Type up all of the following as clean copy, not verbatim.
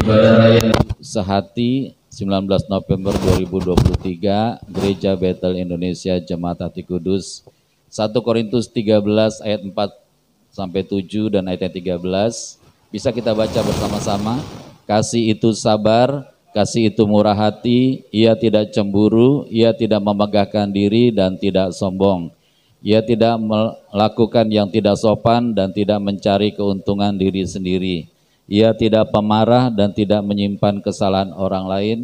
Ibadah Raya Sehati 19 November 2023 Gereja Bethel Indonesia Jemaat Hati Kudus 1 Korintus 13 ayat 4 sampai 7 dan ayat 13. Bisa kita baca bersama-sama. Kasih itu sabar, kasih itu murah hati, ia tidak cemburu, ia tidak memegahkan diri dan tidak sombong. Ia tidak melakukan yang tidak sopan dan tidak mencari keuntungan diri sendiri. Ia tidak pemarah dan tidak menyimpan kesalahan orang lain.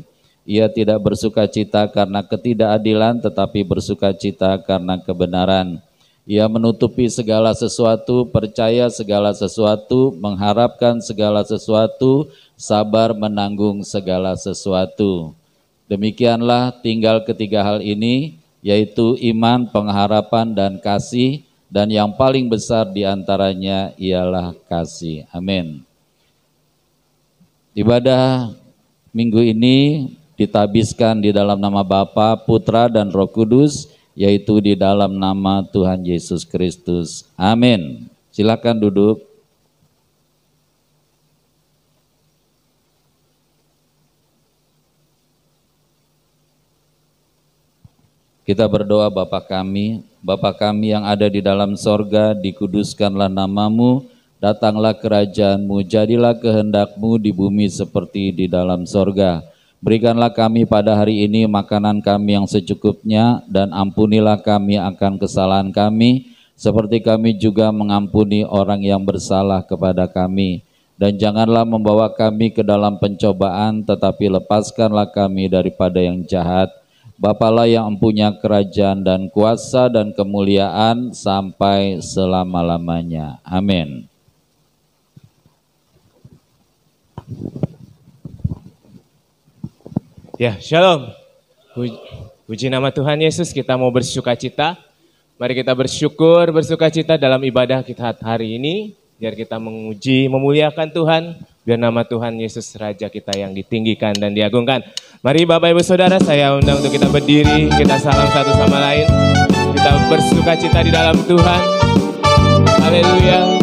Ia tidak bersukacita karena ketidakadilan tetapi bersukacita karena kebenaran. Ia menutupi segala sesuatu, percaya segala sesuatu, mengharapkan segala sesuatu, sabar menanggung segala sesuatu. Demikianlah tinggal ketiga hal ini, yaitu iman, pengharapan, dan kasih, dan yang paling besar diantaranya ialah kasih. Amin. Ibadah minggu ini ditabiskan di dalam nama Bapa, Putra, dan Roh Kudus, yaitu di dalam nama Tuhan Yesus Kristus. Amin. Silakan duduk. Kita berdoa. Bapa kami yang ada di dalam sorga, dikuduskanlah namamu, datanglah kerajaan-Mu, jadilah kehendak-Mu di bumi seperti di dalam sorga. Berikanlah kami pada hari ini makanan kami yang secukupnya, dan ampunilah kami akan kesalahan kami, seperti kami juga mengampuni orang yang bersalah kepada kami. Dan janganlah membawa kami ke dalam pencobaan, tetapi lepaskanlah kami daripada yang jahat. Bapalah yang empunya kerajaan dan kuasa dan kemuliaan sampai selama-lamanya. Amin. Ya, shalom. Puji nama Tuhan Yesus, kita mau bersukacita. Mari kita bersukacita dalam ibadah kita hari ini. Biar kita menguji, memuliakan Tuhan. Biar nama Tuhan Yesus Raja kita yang ditinggikan dan diagungkan. Mari Bapak Ibu Saudara, saya undang untuk kita berdiri. Kita salam satu sama lain. Kita bersukacita di dalam Tuhan. Haleluya.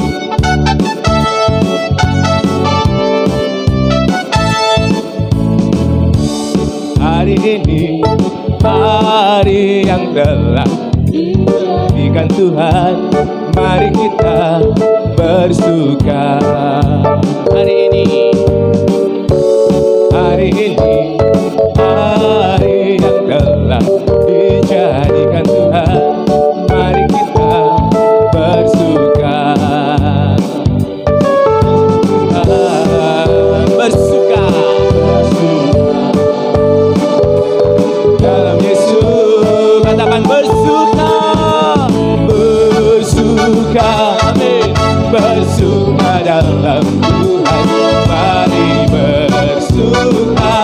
Hari ini, hari yang telah diberikan Tuhan, mari kita bersuka. Hari ini, hari yang telah dijadikan Tuhan, mari kita bersuka. Bersuka. Dalam Yesus, katakan bersuka, bersuka, amin. Bersuka dalam Tuhan, mari bersuka,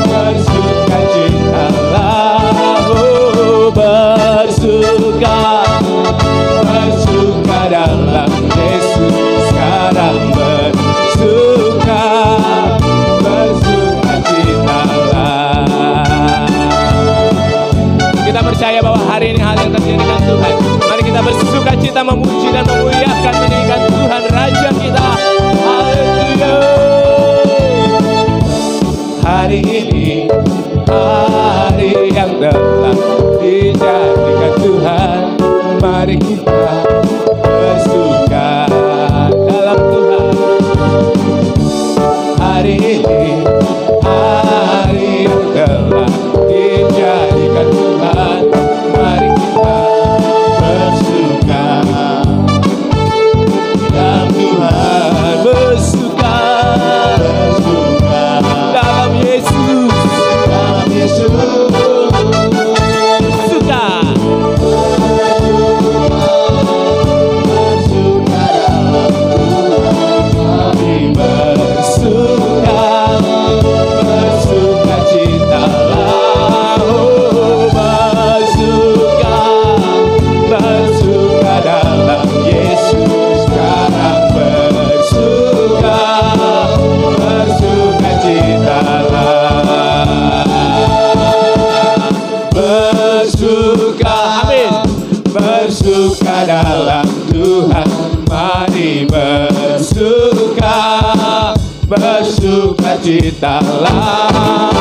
bersuka citalah, oh bersuka, bersuka dalam Yesus, sekarang bersuka, bersuka citalah. Kita percaya bahwa hari ini hal yang terjadi dengan Tuhan. Mari kita bersuka cita, memuji dan memuliakan, meninggikan Tuhan Raja kita. Haleluya. Hari ini, hari yang telah dijadikan Tuhan, mari kita bersuka dalam Tuhan. Hari ini, hari yang telah dijadikan Tuhan, mari kita bersuka dalam Tuhan, bersuka, bersuka dalam Yesus, dalam Yesus, bersuka, bersuka dalam Tuhan, mari bersuka, bersuka citalah, oh bersuka, bersuka dalam Yesus, sekarang bersuka, bersuka citalah, bersuka, amin, bersuka dalam Tuhan, mari bersuka, bersukacitalah,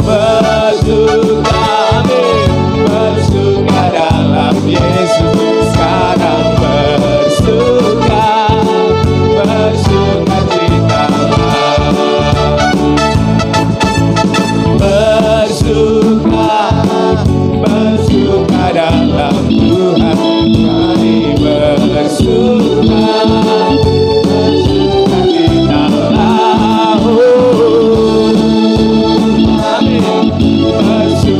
bersuka, amin, bersuka dalam Yesus, sekarang bersuka, bersukacitalah, bersuka dalam Tuhan, kami bersuka, bersukacitalah, amin, bersuka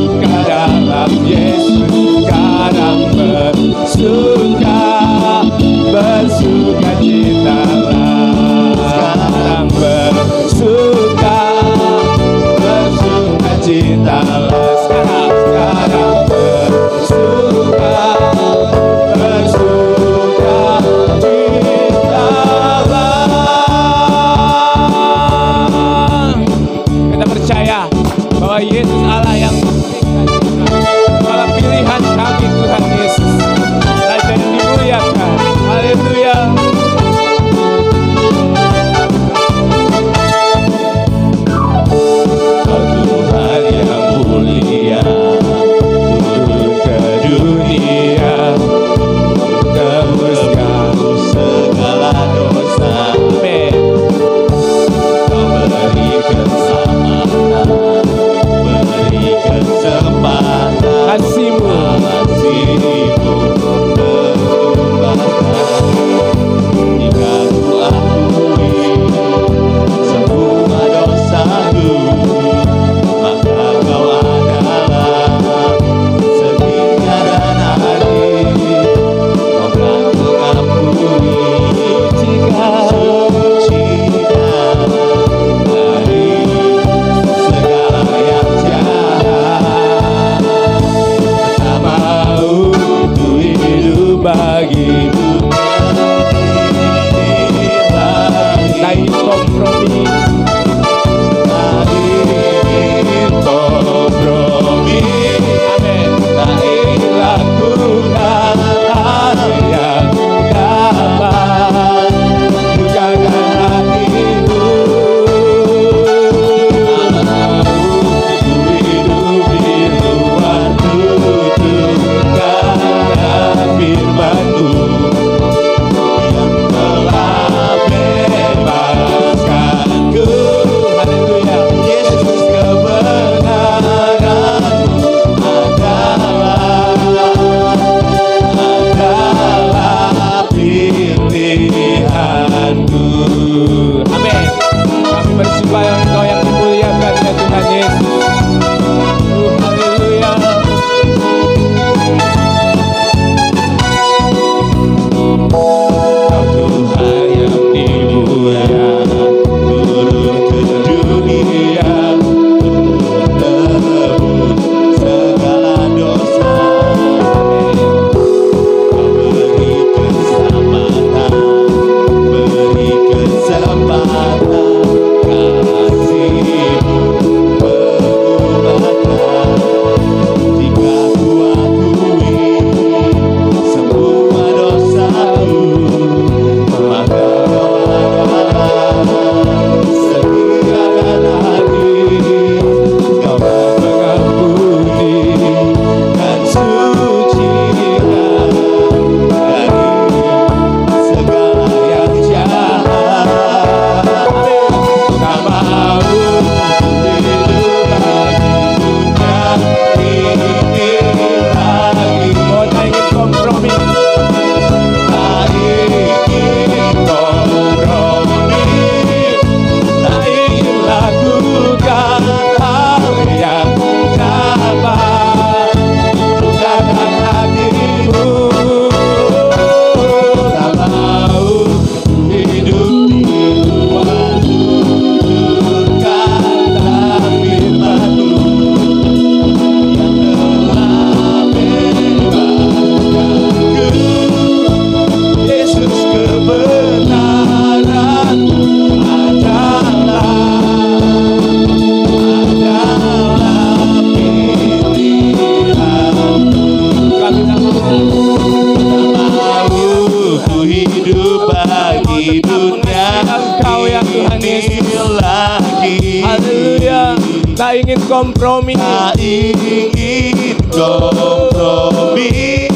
kompromi. Tak ingin kompromi,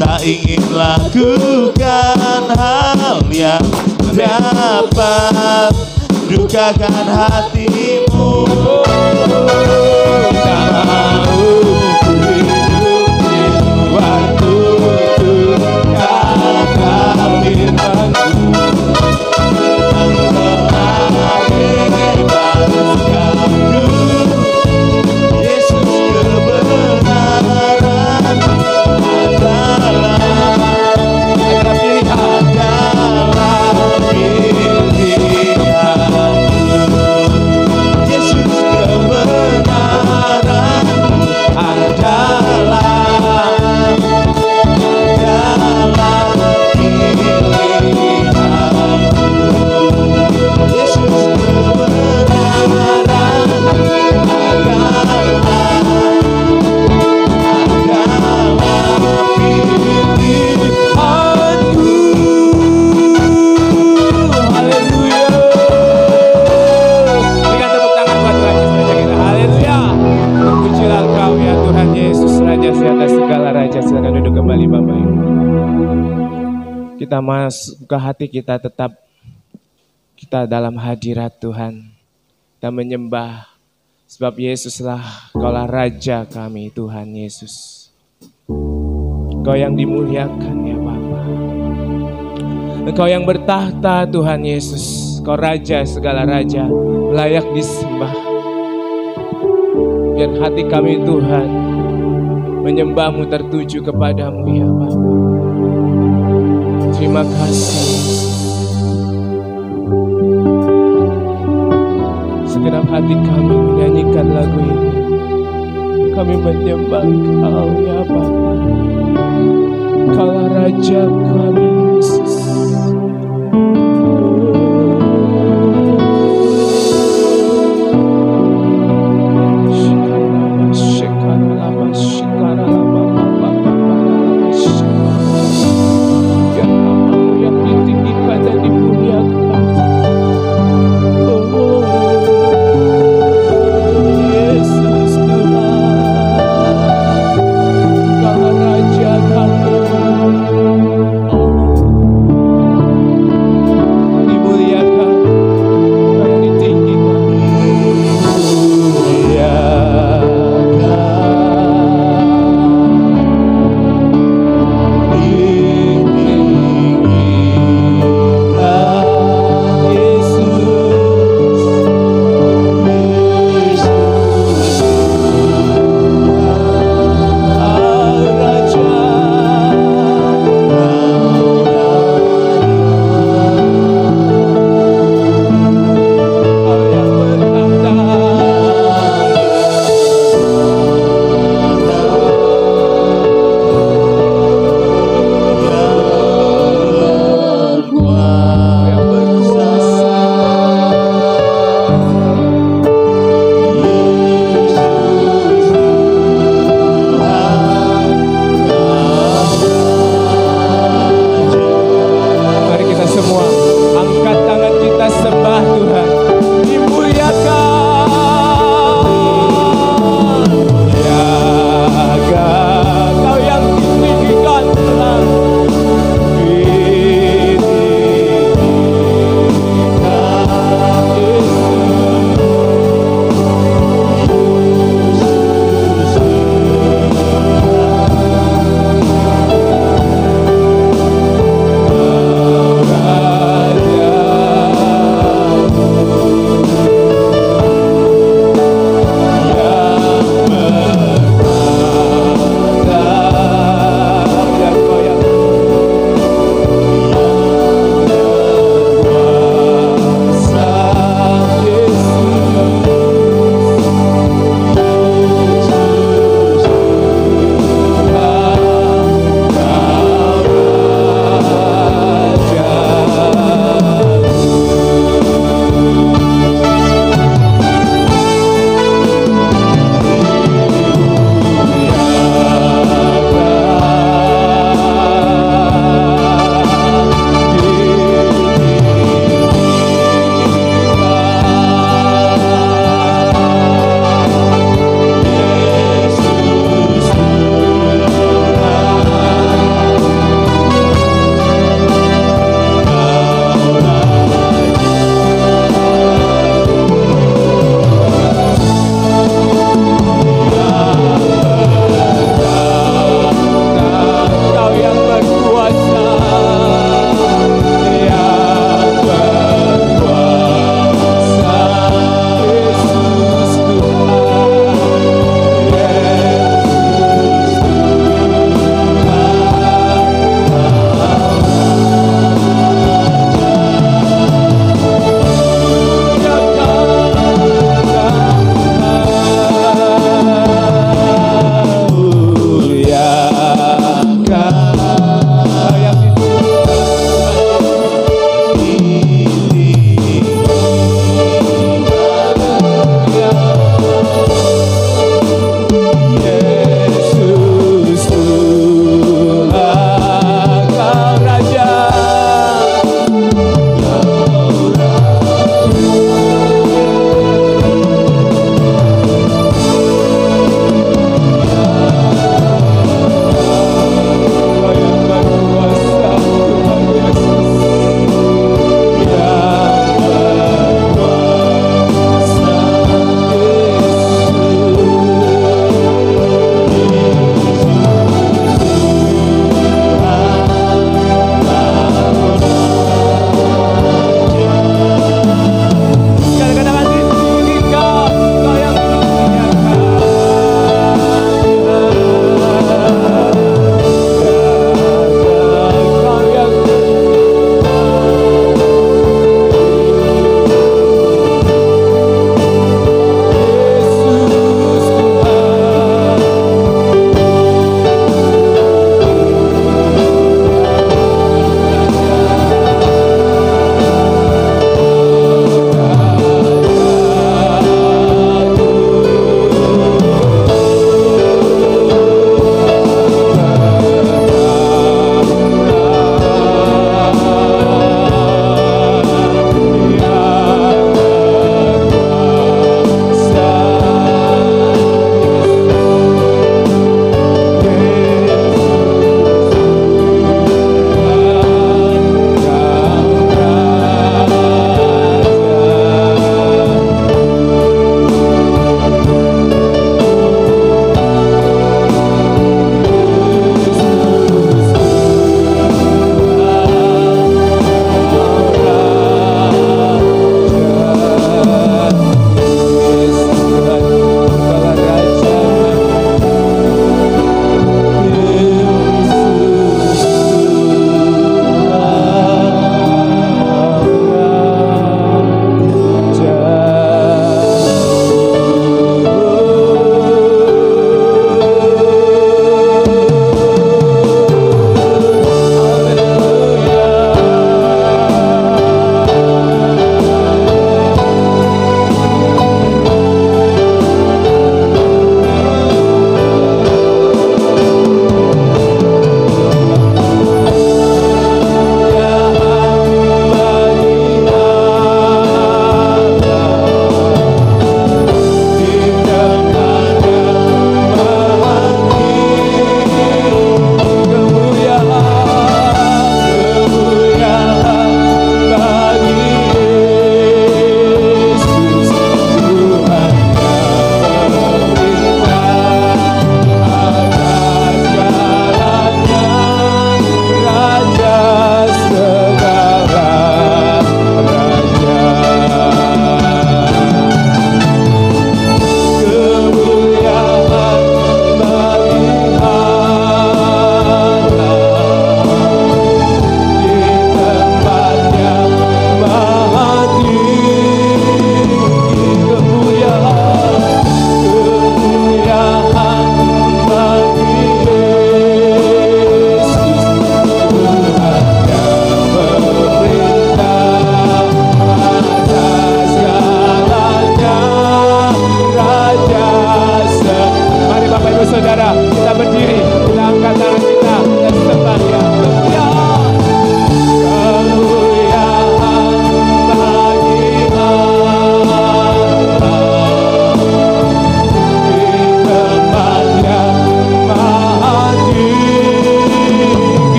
tak ingin lakukan hal yang dapat dukakan hatimu. Tak mau ku hidup di luar kata firman-Mu yang telah bebaskanku. Yesus, kebenaran adalah pilihanku. Yesus, kebenaran adalah pilihanku. Yesus, kebenaran adalah pilihanku. Haleluya. Berikan tepuk tangan buat Tuhan Yesus saja kita. Haleluya. Terpujilah Engkau ya Tuhan Yesus, Raja di atas segala raja. Silakan duduk kembali Bapak Ibu. Kita masuk ke hati kita, tetap kita dalam hadirat Tuhan. Kita menyembah sebab Yesuslah Kaulah Raja kami Tuhan Yesus. Engkau yang dimuliakan ya Bapa. Engkau yang bertahta Tuhan Yesus. Engkau Raja segala raja, layak disembah. Biar hati kami Tuhan menyembah-Mu tertuju kepadamu ya Bapa. Terima kasih Yesus. Segenap hati kami menyanyikan lagu ini. Kami menyembah Engkau ya Bapa. Kaulah Raja kami Yesus. Biar nama-Mu yang ditinggikan dan dimuliakan. Yesus Tuhan, Kaulah Raja kami.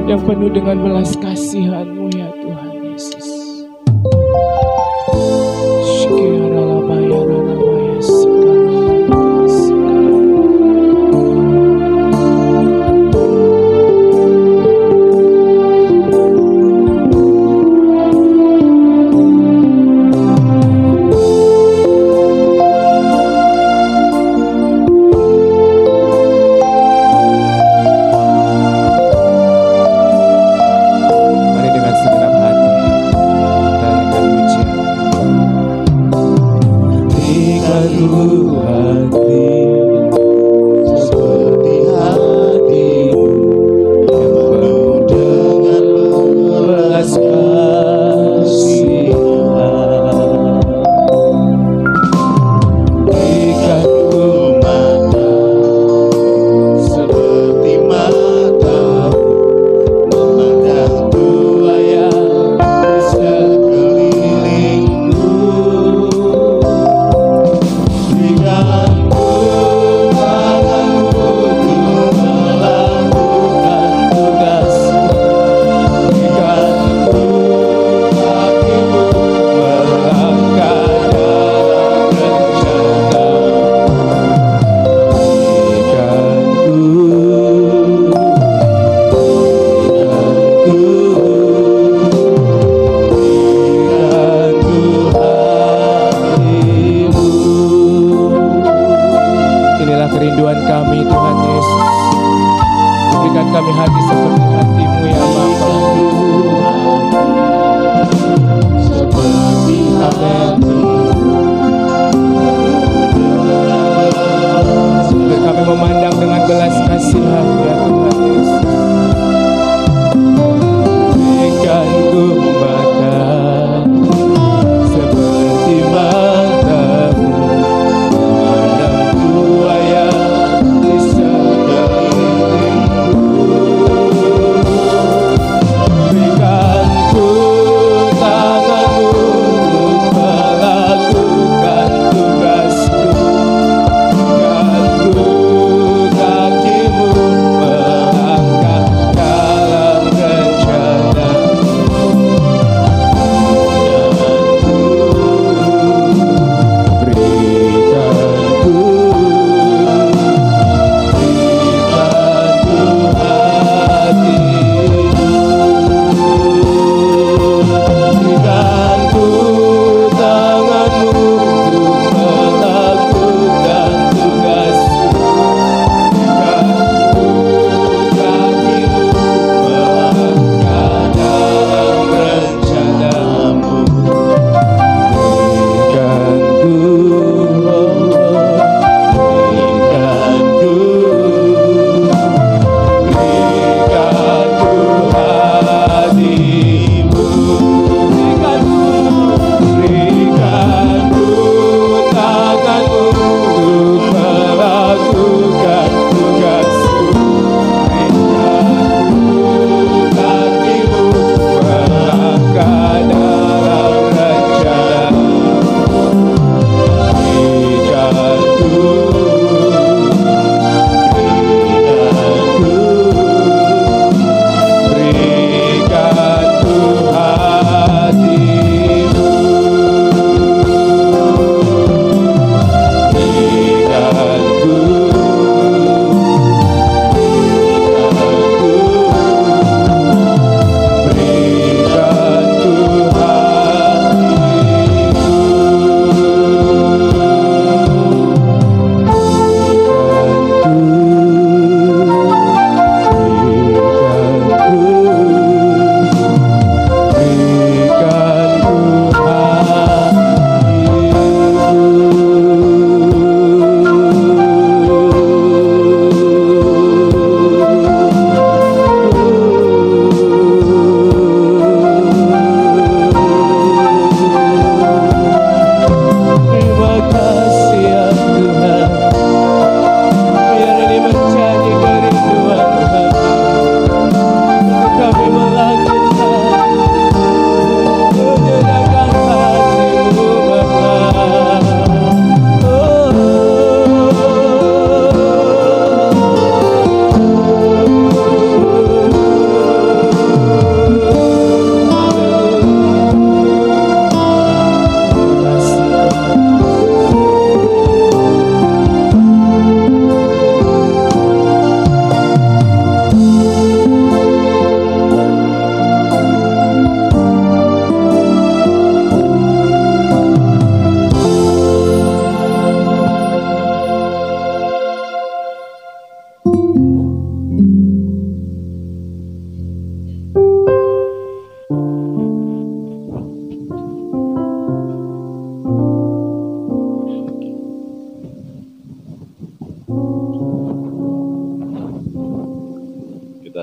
yang penuh dengan belas kasihan-Mu ya Tuhan Yesus. Mari dengan segenap hati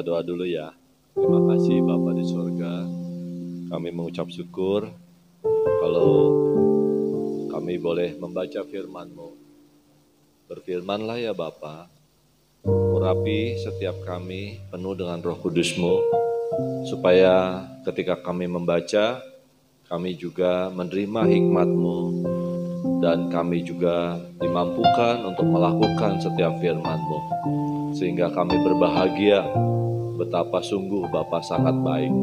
Kita doa dulu ya. Terima kasih Bapa di surga. Kami mengucap syukur kalau kami boleh membaca firman-Mu. Berfirmanlah ya Bapa, urapi setiap kami penuh dengan Roh Kudus-Mu, supaya ketika kami membaca, kami juga menerima hikmat-Mu, dan kami juga dimampukan untuk melakukan setiap firman-Mu, sehingga kami berbahagia betapa sungguh Bapa sangat baik.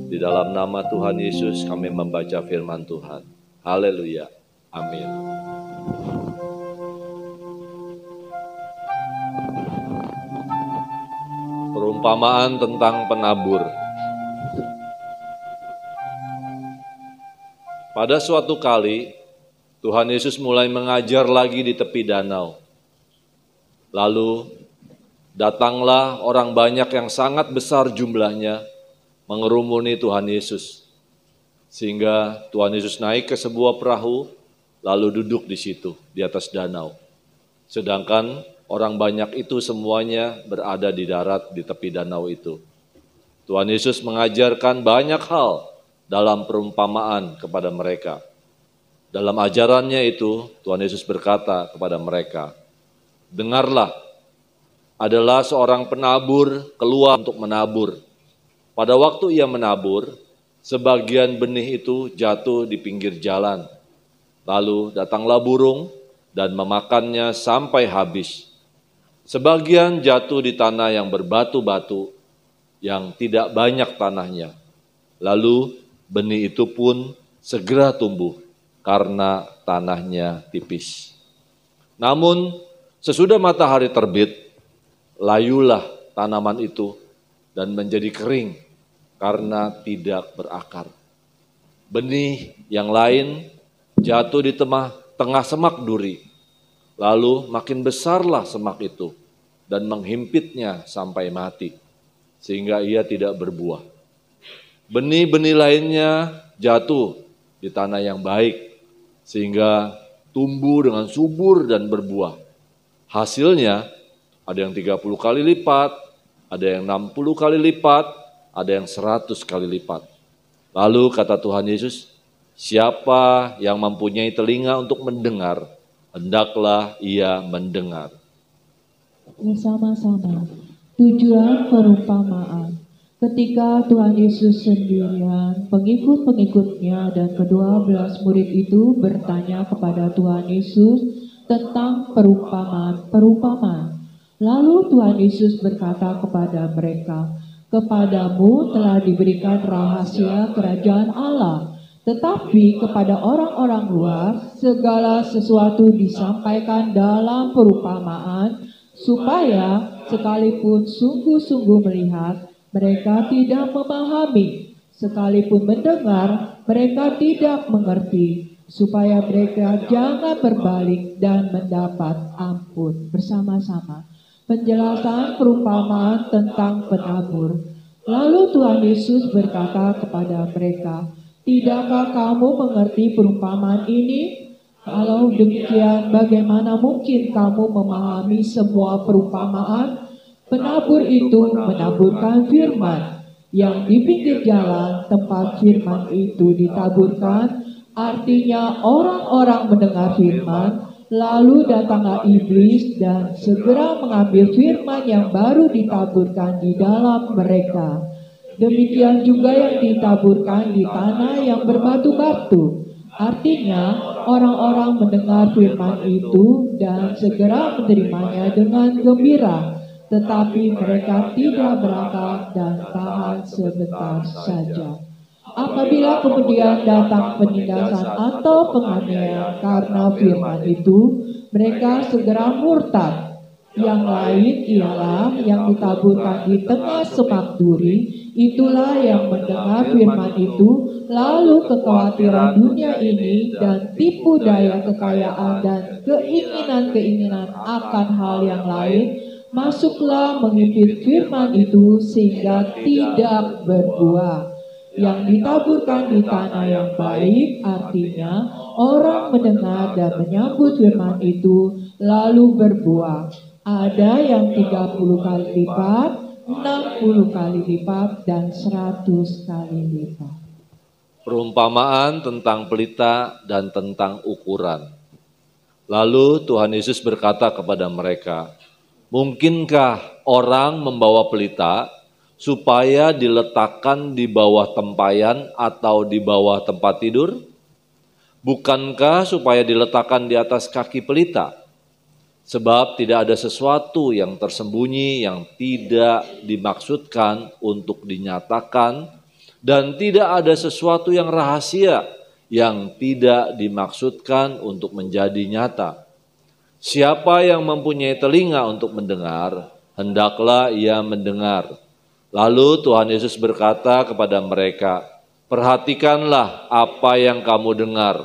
Di dalam nama Tuhan Yesus kami membaca firman Tuhan. Haleluya. Amin. Perumpamaan tentang penabur. Pada suatu kali, Tuhan Yesus mulai mengajar lagi di tepi danau. Lalu, datanglah orang banyak yang sangat besar jumlahnya, mengerumuni Tuhan Yesus. Sehingga Tuhan Yesus naik ke sebuah perahu, lalu duduk di situ, di atas danau. Sedangkan orang banyak itu semuanya berada di darat di tepi danau itu. Tuhan Yesus mengajarkan banyak hal dalam perumpamaan kepada mereka. Dalam ajarannya itu, Tuhan Yesus berkata kepada mereka, "Dengarlah, adalah seorang penabur keluar untuk menabur. Pada waktu ia menabur, sebagian benih itu jatuh di pinggir jalan. Lalu datanglah burung dan memakannya sampai habis. Sebagian jatuh di tanah yang berbatu-batu, yang tidak banyak tanahnya. Lalu benih itu pun segera tumbuh karena tanahnya tipis. Namun sesudah matahari terbit, layulah tanaman itu dan menjadi kering karena tidak berakar. Benih yang lain jatuh di tengah semak duri. Lalu makin besarlah semak itu dan menghimpitnya sampai mati, sehingga ia tidak berbuah. Benih-benih lainnya jatuh di tanah yang baik, sehingga tumbuh dengan subur dan berbuah. Hasilnya ada yang 30 kali lipat, ada yang 60 kali lipat, ada yang 100 kali lipat. Lalu kata Tuhan Yesus, siapa yang mempunyai telinga untuk mendengar, hendaklah ia mendengar. Bersama-sama, tujuan perumpamaan. Ketika Tuhan Yesus sendirian, pengikut-pengikutnya dan ke-12 murid itu bertanya kepada Tuhan Yesus tentang perumpamaan. Lalu Tuhan Yesus berkata kepada mereka, "Kepadamu telah diberikan rahasia kerajaan Allah, tetapi kepada orang-orang luar segala sesuatu disampaikan dalam perumpamaan, supaya sekalipun sungguh-sungguh melihat, mereka tidak memahami, sekalipun mendengar, mereka tidak mengerti, supaya mereka jangan berbalik dan mendapat ampun." Bersama-sama penjelasan perumpamaan tentang penabur. Lalu Tuhan Yesus berkata kepada mereka, "Tidakkah kamu mengerti perumpamaan ini? Kalau demikian, bagaimana mungkin kamu memahami semua perumpamaan? Penabur itu menaburkan firman. Yang di pinggir jalan tempat firman itu ditaburkan, artinya orang-orang mendengar firman, lalu datanglah iblis dan segera mengambil firman yang baru ditaburkan di dalam mereka. Demikian juga yang ditaburkan di tanah yang berbatu-batu. Artinya orang-orang mendengar firman itu dan segera menerimanya dengan gembira. Tetapi mereka tidak berakal dan tahan sebentar saja. Apabila kemudian datang penindasan atau penganiayaan karena firman itu, mereka segera murtad. Yang lain ialah yang ditaburkan di tengah semak duri, itulah yang mendengar firman itu, lalu kekhawatiran dunia ini dan tipu daya kekayaan dan keinginan-keinginan akan hal yang lain, masuklah menghimpit firman itu sehingga tidak berbuah. Yang ditaburkan di tanah yang baik, artinya orang mendengar dan menyambut firman itu lalu berbuah. Ada yang 30 kali lipat, 60 kali lipat, dan 100 kali lipat. Perumpamaan tentang pelita dan tentang ukuran. Lalu Tuhan Yesus berkata kepada mereka, mungkinkah orang membawa pelita supaya diletakkan di bawah tempayan atau di bawah tempat tidur? Bukankah supaya diletakkan di atas kaki pelita? Sebab tidak ada sesuatu yang tersembunyi yang tidak dimaksudkan untuk dinyatakan, dan tidak ada sesuatu yang rahasia yang tidak dimaksudkan untuk menjadi nyata. Siapa yang mempunyai telinga untuk mendengar, hendaklah ia mendengar. Lalu Tuhan Yesus berkata kepada mereka, perhatikanlah apa yang kamu dengar.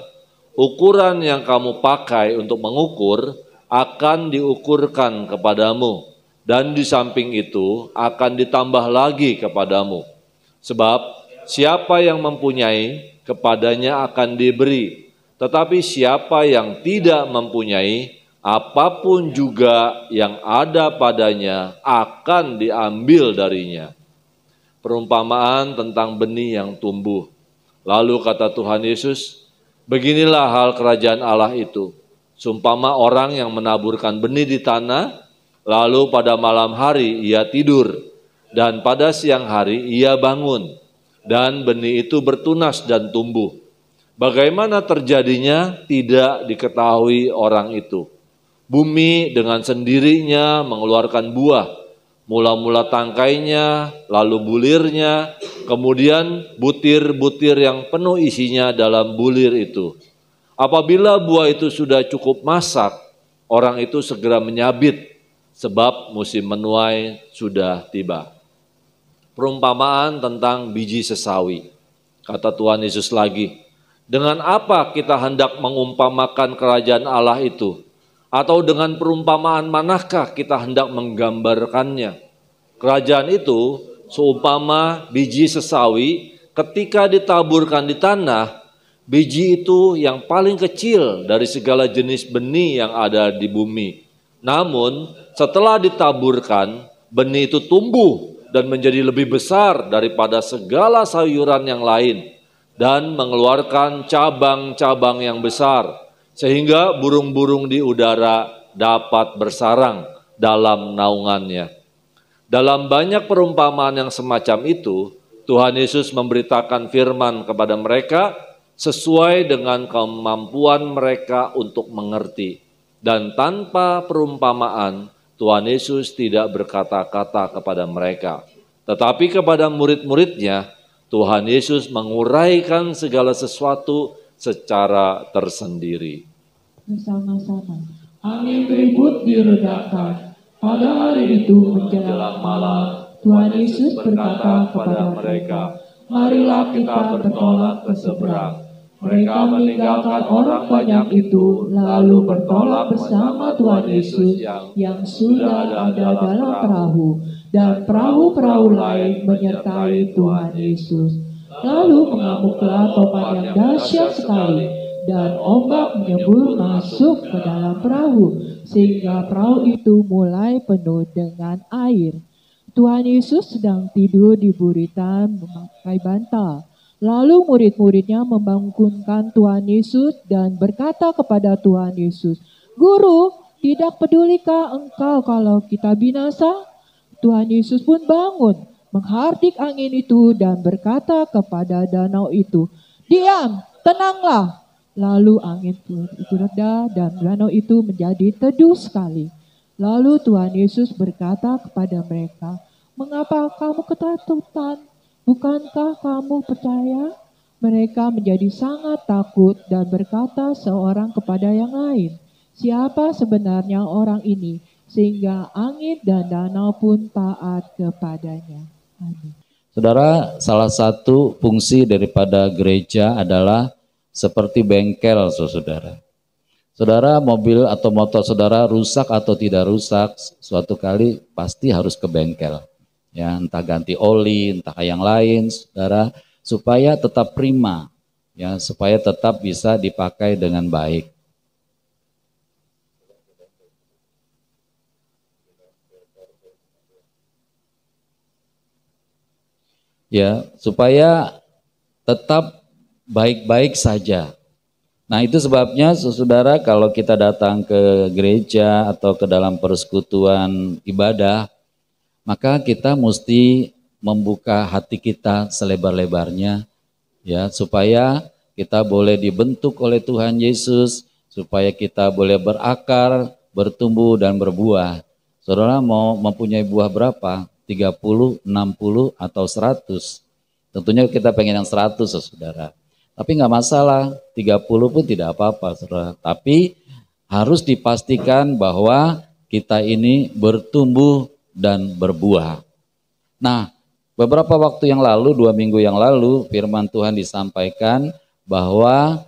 Ukuran yang kamu pakai untuk mengukur akan diukurkan kepadamu, dan di samping itu akan ditambah lagi kepadamu. Sebab siapa yang mempunyai, kepadanya akan diberi, tetapi siapa yang tidak mempunyai, apapun juga yang ada padanya akan diambil darinya. Perumpamaan tentang benih yang tumbuh. Lalu kata Tuhan Yesus, beginilah hal kerajaan Allah itu. Seumpama orang yang menaburkan benih di tanah, lalu pada malam hari ia tidur, dan pada siang hari ia bangun, dan benih itu bertunas dan tumbuh. Bagaimana terjadinya tidak diketahui orang itu. Bumi dengan sendirinya mengeluarkan buah, mula-mula tangkainya, lalu bulirnya, kemudian butir-butir yang penuh isinya dalam bulir itu. Apabila buah itu sudah cukup masak, orang itu segera menyabit, sebab musim menuai sudah tiba. Perumpamaan tentang biji sesawi. Kata Tuhan Yesus lagi, dengan apa kita hendak mengumpamakan kerajaan Allah itu? Atau dengan perumpamaan manakah kita hendak menggambarkannya? Kerajaan itu seumpama biji sesawi ketika ditaburkan di tanah. Biji itu yang paling kecil dari segala jenis benih yang ada di bumi. Namun setelah ditaburkan, benih itu tumbuh dan menjadi lebih besar daripada segala sayuran yang lain, dan mengeluarkan cabang-cabang yang besar, sehingga burung-burung di udara dapat bersarang dalam naungannya. Dalam banyak perumpamaan yang semacam itu, Tuhan Yesus memberitakan firman kepada mereka sesuai dengan kemampuan mereka untuk mengerti. Dan tanpa perumpamaan, Tuhan Yesus tidak berkata-kata kepada mereka. Tetapi kepada murid-muridnya, Tuhan Yesus menguraikan segala sesuatu secara tersendiri. Bersama-sama, angin ribut diredakan. Pada hari itu menjelang malam, Tuhan Yesus berkata kepada mereka, marilah kita bertolak ke seberang. Mereka meninggalkan orang banyak itu, lalu bertolak bersama Tuhan Yesus yang sudah ada dalam perahu, dan perahu-perahu lain menyertai Tuhan Yesus. Lalu mengamuklah topan yang dahsyat sekali, dan ombak menyembur masuk ke dalam perahu, sehingga perahu itu mulai penuh dengan air. Tuhan Yesus sedang tidur di buritan memakai bantal. Lalu murid-muridnya membangunkan Tuhan Yesus dan berkata kepada Tuhan Yesus, Guru, tidak pedulikah engkau kalau kita binasa? Tuhan Yesus pun bangun, menghardik angin itu dan berkata kepada danau itu, diam, tenanglah. Lalu angin itu reda dan danau itu menjadi teduh sekali. Lalu Tuhan Yesus berkata kepada mereka, mengapa kamu ketakutan? Bukankah kamu percaya? Mereka menjadi sangat takut dan berkata seorang kepada yang lain, siapa sebenarnya orang ini sehingga angin dan danau pun taat kepadanya. Amin. Saudara, salah satu fungsi daripada gereja adalah seperti bengkel, saudara. Saudara, mobil atau motor saudara rusak atau tidak rusak, suatu kali pasti harus ke bengkel. Ya, entah ganti oli, entah yang lain, saudara, supaya tetap prima, ya, supaya tetap bisa dipakai dengan baik. ya, supaya tetap baik-baik saja. Nah, itu sebabnya saudara kalau kita datang ke gereja atau ke dalam persekutuan ibadah, maka kita mesti membuka hati kita selebar-lebarnya, ya, supaya kita boleh dibentuk oleh Tuhan Yesus, supaya kita boleh berakar, bertumbuh dan berbuah. Saudara mau mempunyai buah berapa? 30, 60 atau 100? Tentunya kita pengen yang 100, saudara. Tapi nggak masalah, 30 pun tidak apa-apa, saudara. Tapi harus dipastikan bahwa kita ini bertumbuh dan berbuah. Nah, beberapa waktu yang lalu, 2 minggu yang lalu, firman Tuhan disampaikan bahwa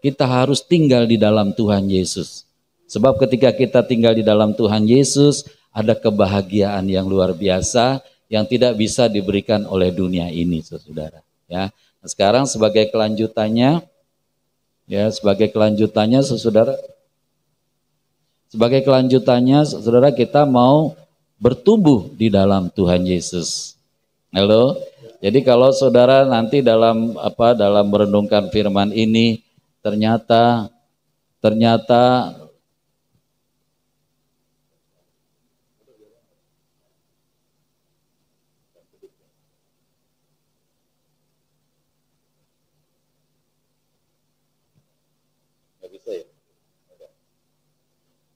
kita harus tinggal di dalam Tuhan Yesus. Sebab ketika kita tinggal di dalam Tuhan Yesus, ada kebahagiaan yang luar biasa yang tidak bisa diberikan oleh dunia ini, saudara. Ya, nah, sekarang sebagai kelanjutannya, saudara kita mau bertumbuh di dalam Tuhan Yesus. Halo. Jadi kalau saudara nanti dalam merenungkan firman ini ternyata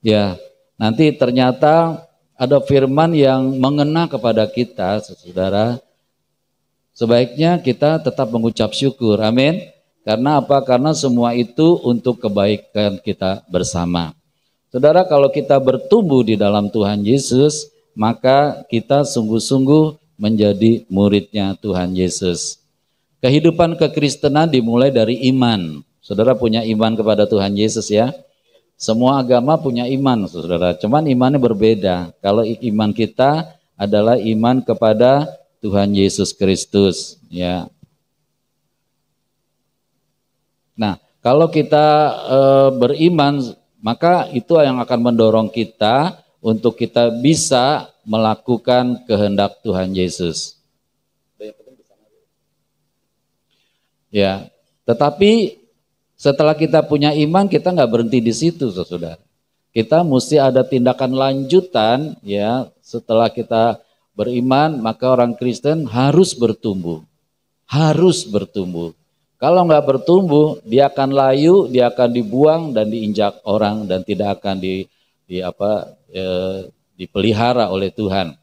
ya, nanti ternyata ada firman yang mengena kepada kita, saudara. Sebaiknya kita tetap mengucap syukur, amin. Karena apa? Karena semua itu untuk kebaikan kita bersama. Saudara, kalau kita bertumbuh di dalam Tuhan Yesus, maka kita sungguh-sungguh menjadi muridnya Tuhan Yesus. Kehidupan kekristenan dimulai dari iman. Saudara punya iman kepada Tuhan Yesus, ya. Semua agama punya iman, saudara. Cuman imannya berbeda. Kalau iman kita adalah iman kepada Tuhan Yesus Kristus, ya. Nah, kalau kita beriman, maka itu yang akan mendorong kita untuk kita bisa melakukan kehendak Tuhan Yesus. Ya, tetapi setelah kita punya iman, kita nggak berhenti di situ, saudara. Kita mesti ada tindakan lanjutan, ya. Setelah kita beriman, maka orang Kristen harus bertumbuh. Harus bertumbuh. Kalau nggak bertumbuh, dia akan layu, dia akan dibuang dan diinjak orang dan tidak akan dipelihara oleh Tuhan.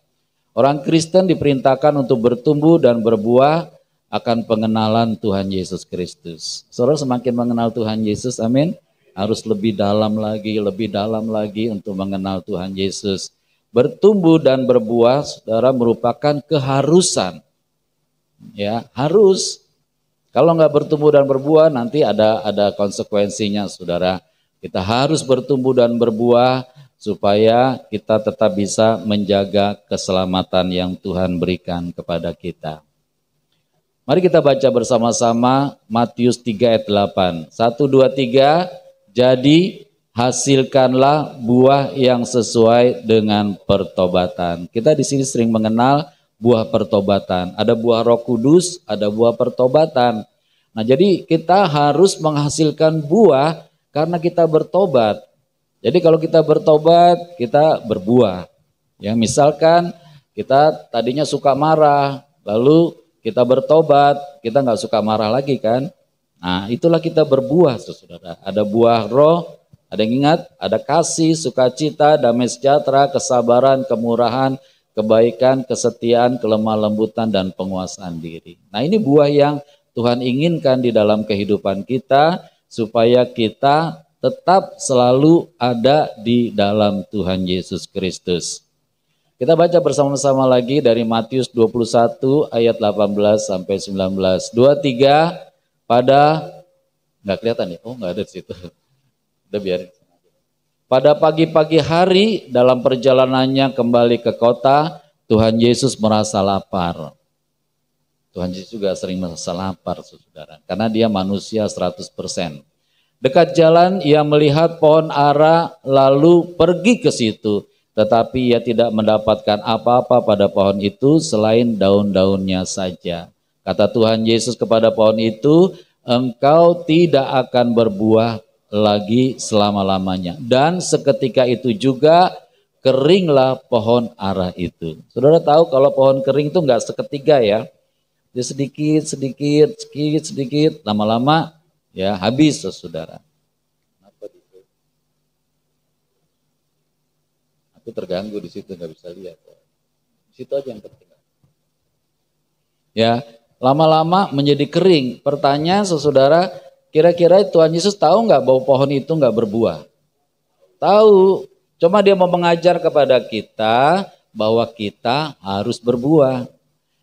Orang Kristen diperintahkan untuk bertumbuh dan berbuah akan pengenalan Tuhan Yesus Kristus. Saudara semakin mengenal Tuhan Yesus, amin, harus lebih dalam lagi untuk mengenal Tuhan Yesus. Bertumbuh dan berbuah, saudara, merupakan keharusan. Ya, harus. Kalau nggak bertumbuh dan berbuah, nanti ada konsekuensinya, saudara. Kita harus bertumbuh dan berbuah supaya kita tetap bisa menjaga keselamatan yang Tuhan berikan kepada kita. Mari kita baca bersama-sama Matius 3 ayat 8. 1, 2, 3. Jadi hasilkanlah buah yang sesuai dengan pertobatan. Kita di sini sering mengenal buah pertobatan. Ada buah Roh Kudus, ada buah pertobatan. Nah, jadi kita harus menghasilkan buah karena kita bertobat. Jadi kalau kita bertobat, kita berbuah. Ya, misalkan kita tadinya suka marah, lalu kita bertobat, kita nggak suka marah lagi kan? Nah, itulah kita berbuah, saudara. Ada buah roh, ada yang ingat, ada kasih, sukacita, damai sejahtera, kesabaran, kemurahan, kebaikan, kesetiaan, kelemah lembutan, dan penguasaan diri. Nah, ini buah yang Tuhan inginkan di dalam kehidupan kita, supaya kita tetap selalu ada di dalam Tuhan Yesus Kristus. Kita baca bersama-sama lagi dari Matius 21 ayat 18 sampai 19. 23 pada, nggak kelihatan ya? Oh, nggak ada di situ. Udah biarin. Pada pagi-pagi hari dalam perjalanannya kembali ke kota, Tuhan Yesus merasa lapar. Tuhan Yesus juga sering merasa lapar, saudara, karena dia manusia 100%. Dekat jalan ia melihat pohon ara lalu pergi ke situ. tetapi ia tidak mendapatkan apa-apa pada pohon itu selain daun-daunnya saja. Kata Tuhan Yesus kepada pohon itu, engkau tidak akan berbuah lagi selama-lamanya. Dan seketika itu juga keringlah pohon ara itu. Saudara tahu kalau pohon kering itu enggak seketika ya. Dia sedikit, lama-lama ya habis saudara. Aku terganggu di situ, nggak bisa lihat. Di situ aja yang penting. Ya, lama-lama menjadi kering. Pertanyaan saudara, kira-kira Tuhan Yesus tahu nggak bahwa pohon itu nggak berbuah? Tahu. Cuma dia mau mengajar kepada kita bahwa kita harus berbuah.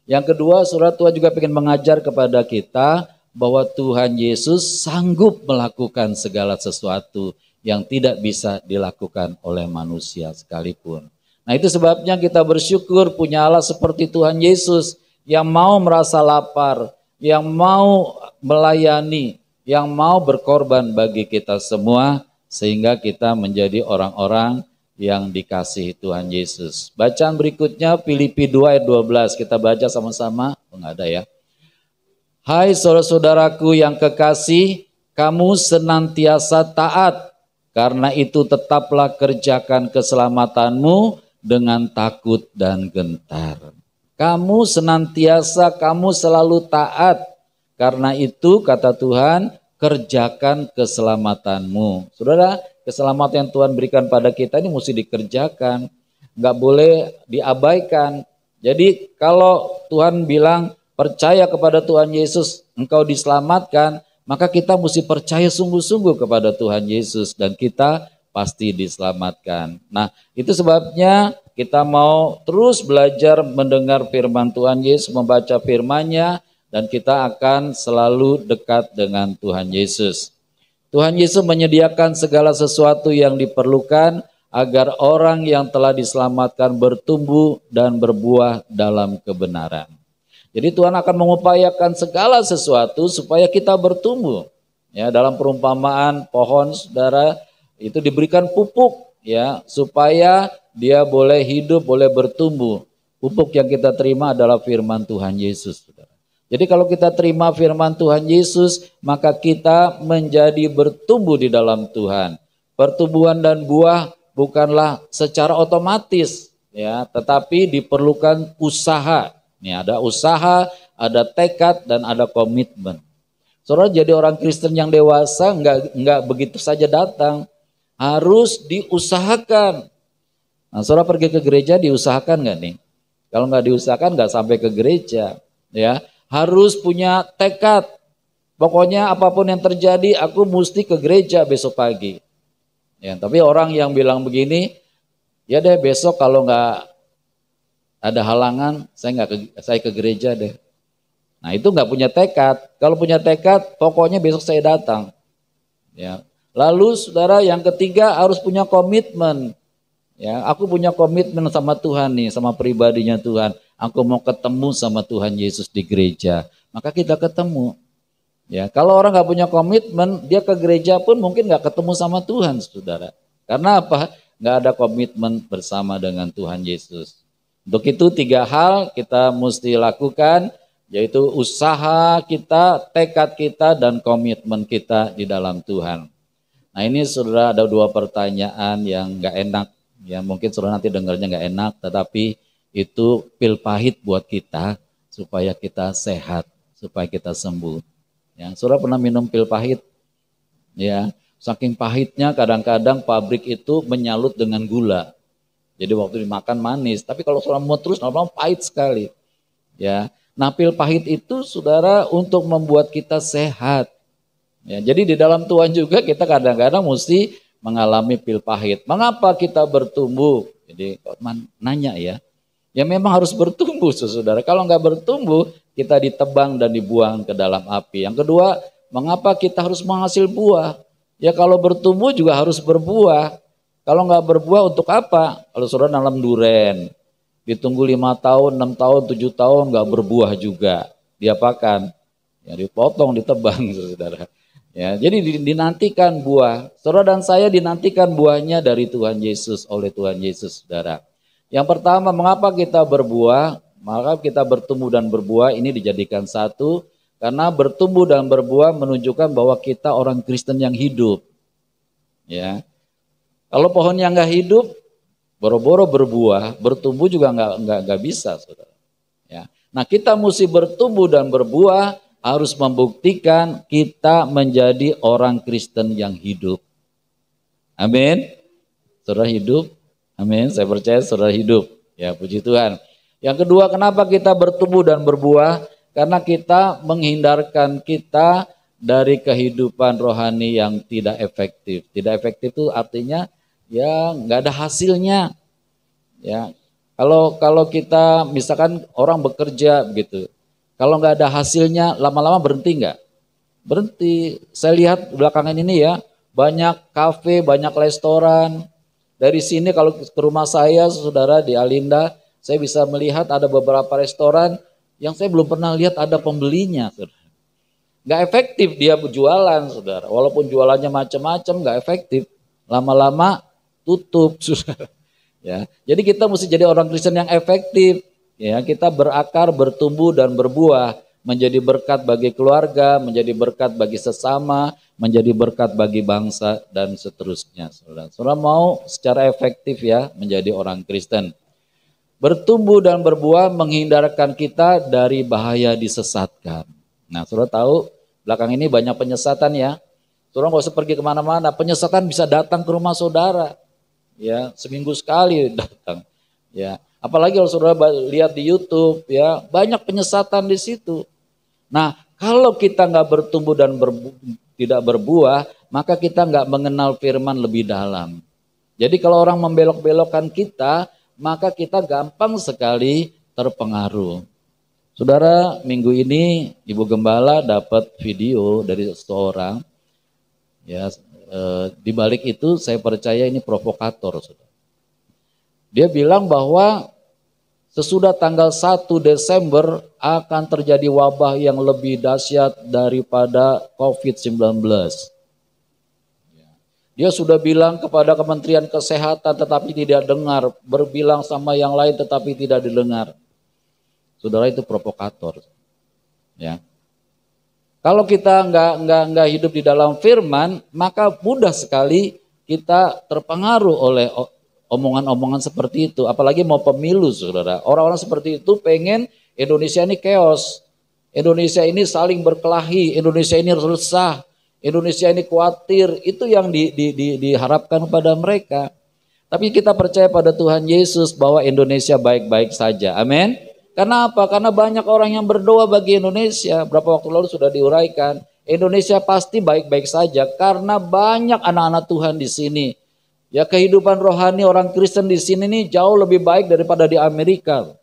Yang kedua, saudara, Tuhan juga ingin mengajar kepada kita bahwa Tuhan Yesus sanggup melakukan segala sesuatu yang tidak bisa dilakukan oleh manusia sekalipun. Nah, itu sebabnya kita bersyukur punya Allah seperti Tuhan Yesus yang mau merasa lapar, yang mau melayani, yang mau berkorban bagi kita semua sehingga kita menjadi orang-orang yang dikasihi Tuhan Yesus. Bacaan berikutnya Filipi 2 ayat 12, kita baca sama-sama. Enggak ada ya. Hai saudara-saudaraku yang kekasih, kamu senantiasa taat. Karena itu tetaplah kerjakan keselamatanmu dengan takut dan gentar. Kamu senantiasa, kamu selalu taat. Karena itu kata Tuhan, kerjakan keselamatanmu. Saudara, keselamatan yang Tuhan berikan pada kita ini mesti dikerjakan. Nggak boleh diabaikan. Jadi kalau Tuhan bilang percaya kepada Tuhan Yesus, engkau diselamatkan, maka kita mesti percaya sungguh-sungguh kepada Tuhan Yesus dan kita pasti diselamatkan. Nah, itu sebabnya kita mau terus belajar mendengar firman Tuhan Yesus, membaca firman-Nya, dan kita akan selalu dekat dengan Tuhan Yesus. Tuhan Yesus menyediakan segala sesuatu yang diperlukan agar orang yang telah diselamatkan bertumbuh dan berbuah dalam kebenaran. Jadi Tuhan akan mengupayakan segala sesuatu supaya kita bertumbuh. Ya, dalam perumpamaan pohon, saudara, itu diberikan pupuk ya supaya dia boleh hidup, boleh bertumbuh. Pupuk yang kita terima adalah firman Tuhan Yesus, saudara. Jadi kalau kita terima firman Tuhan Yesus, maka kita menjadi bertumbuh di dalam Tuhan. Pertumbuhan dan buah bukanlah secara otomatis ya, tetapi diperlukan usaha. Nih, ada usaha, ada tekad, dan ada komitmen. Saudara, jadi orang Kristen yang dewasa enggak begitu saja datang. Harus diusahakan. Nah, saudara pergi ke gereja diusahakan nggak nih? Kalau nggak diusahakan nggak sampai ke gereja. Ya, harus punya tekad. Pokoknya apapun yang terjadi, aku mesti ke gereja besok pagi. Ya, tapi orang yang bilang begini, ya deh besok kalau nggak ada halangan, saya ke gereja deh. Nah, itu nggak punya tekad. Kalau punya tekad, pokoknya besok saya datang. Ya. Lalu saudara yang ketiga harus punya komitmen. Ya, aku punya komitmen sama Tuhan nih, sama pribadinya Tuhan. Aku mau ketemu sama Tuhan Yesus di gereja. Maka kita ketemu. Ya, kalau orang nggak punya komitmen, dia ke gereja pun mungkin nggak ketemu sama Tuhan, saudara. Karena apa? Nggak ada komitmen bersama dengan Tuhan Yesus. Untuk itu 3 hal kita mesti lakukan, yaitu usaha kita, tekad kita, dan komitmen kita di dalam Tuhan. Nah, ini saudara ada 2 pertanyaan yang gak enak. Ya, mungkin saudara nanti dengarnya gak enak, tetapi itu pil pahit buat kita supaya kita sehat, supaya kita sembuh. Ya, saudara pernah minum pil pahit? Ya, saking pahitnya kadang-kadang pabrik itu menyalut dengan gula. Jadi waktu dimakan manis, tapi kalau saudara mau terus lama-lama pahit sekali. Ya, nah pil pahit itu saudara untuk membuat kita sehat. Ya, jadi di dalam Tuhan juga kita kadang-kadang mesti mengalami pil pahit. Mengapa kita bertumbuh? Jadi nanya ya. Ya memang harus bertumbuh saudara. Kalau nggak bertumbuh, kita ditebang dan dibuang ke dalam api. Yang kedua, mengapa kita harus menghasil buah? Ya kalau bertumbuh juga harus berbuah. Kalau nggak berbuah untuk apa? Kalau saudara nanam duren, ditunggu 5 tahun, 6 tahun, 7 tahun nggak berbuah juga. Diapakan? Ya dipotong, ditebang saudara. Ya, jadi dinantikan buah. Saudara dan saya dinantikan buahnya dari Tuhan Yesus, oleh Tuhan Yesus, saudara. Yang pertama, mengapa kita berbuah? Maka kita bertumbuh dan berbuah ini dijadikan satu. Karena bertumbuh dan berbuah menunjukkan bahwa kita orang Kristen yang hidup. Ya, kalau pohon yang nggak hidup, boro-boro berbuah, bertumbuh juga nggak bisa, saudara. Ya, nah kita mesti bertumbuh dan berbuah. Harus membuktikan kita menjadi orang Kristen yang hidup. Amin. Saudara hidup. Amin. Saya percaya saudara hidup. Ya, puji Tuhan. Yang kedua, kenapa kita bertumbuh dan berbuah? Karena kita menghindarkan kita dari kehidupan rohani yang tidak efektif. Tidak efektif itu artinya ya nggak ada hasilnya. Ya, kalau kita misalkan orang bekerja gitu. Kalau nggak ada hasilnya, lama-lama berhenti nggak? Berhenti. Saya lihat belakangan ini ya, banyak kafe, banyak restoran. Dari sini kalau ke rumah saya, saudara di Alinda, saya bisa melihat ada beberapa restoran yang saya belum pernah lihat ada pembelinya. Saudara. Nggak efektif dia berjualan, saudara. Walaupun jualannya macam-macam, nggak efektif. Lama-lama tutup, saudara. Ya, jadi kita mesti jadi orang Kristen yang efektif. Ya, kita berakar, bertumbuh dan berbuah, menjadi berkat bagi keluarga, menjadi berkat bagi sesama, menjadi berkat bagi bangsa dan seterusnya. Saudara mau secara efektif ya menjadi orang Kristen. Bertumbuh dan berbuah menghindarkan kita dari bahaya disesatkan. Nah, saudara tahu belakang ini banyak penyesatan ya. Saudara nggak usah pergi kemana-mana, penyesatan bisa datang ke rumah saudara. Ya, seminggu sekali datang. Ya. Apalagi kalau saudara lihat di YouTube ya, banyak penyesatan di situ. Nah, kalau kita nggak bertumbuh dan tidak berbuah, maka kita nggak mengenal firman lebih dalam. Jadi kalau orang membelok-belokkan kita, maka kita gampang sekali terpengaruh. Saudara, minggu ini Ibu Gembala dapat video dari seseorang. Ya, di balik itu saya percaya ini provokator, saudara. Dia bilang bahwa sesudah tanggal 1 Desember akan terjadi wabah yang lebih dahsyat daripada COVID-19. Dia sudah bilang kepada Kementerian Kesehatan tetapi tidak dengar, berbilang sama yang lain tetapi tidak didengar. Saudara, itu provokator. Ya. Kalau kita nggak hidup di dalam firman, maka mudah sekali kita terpengaruh oleh omongan-omongan seperti itu, apalagi mau pemilu, saudara. Orang-orang seperti itu pengen Indonesia ini chaos, Indonesia ini saling berkelahi, Indonesia ini resah, Indonesia ini khawatir. Itu yang diharapkan pada mereka. Tapi kita percaya pada Tuhan Yesus bahwa Indonesia baik-baik saja. Amin. Karena apa? Karena banyak orang yang berdoa bagi Indonesia. Berapa waktu lalu sudah diuraikan, Indonesia pasti baik-baik saja karena banyak anak-anak Tuhan di sini. Ya, kehidupan rohani orang Kristen di sini nih jauh lebih baik daripada di Amerika.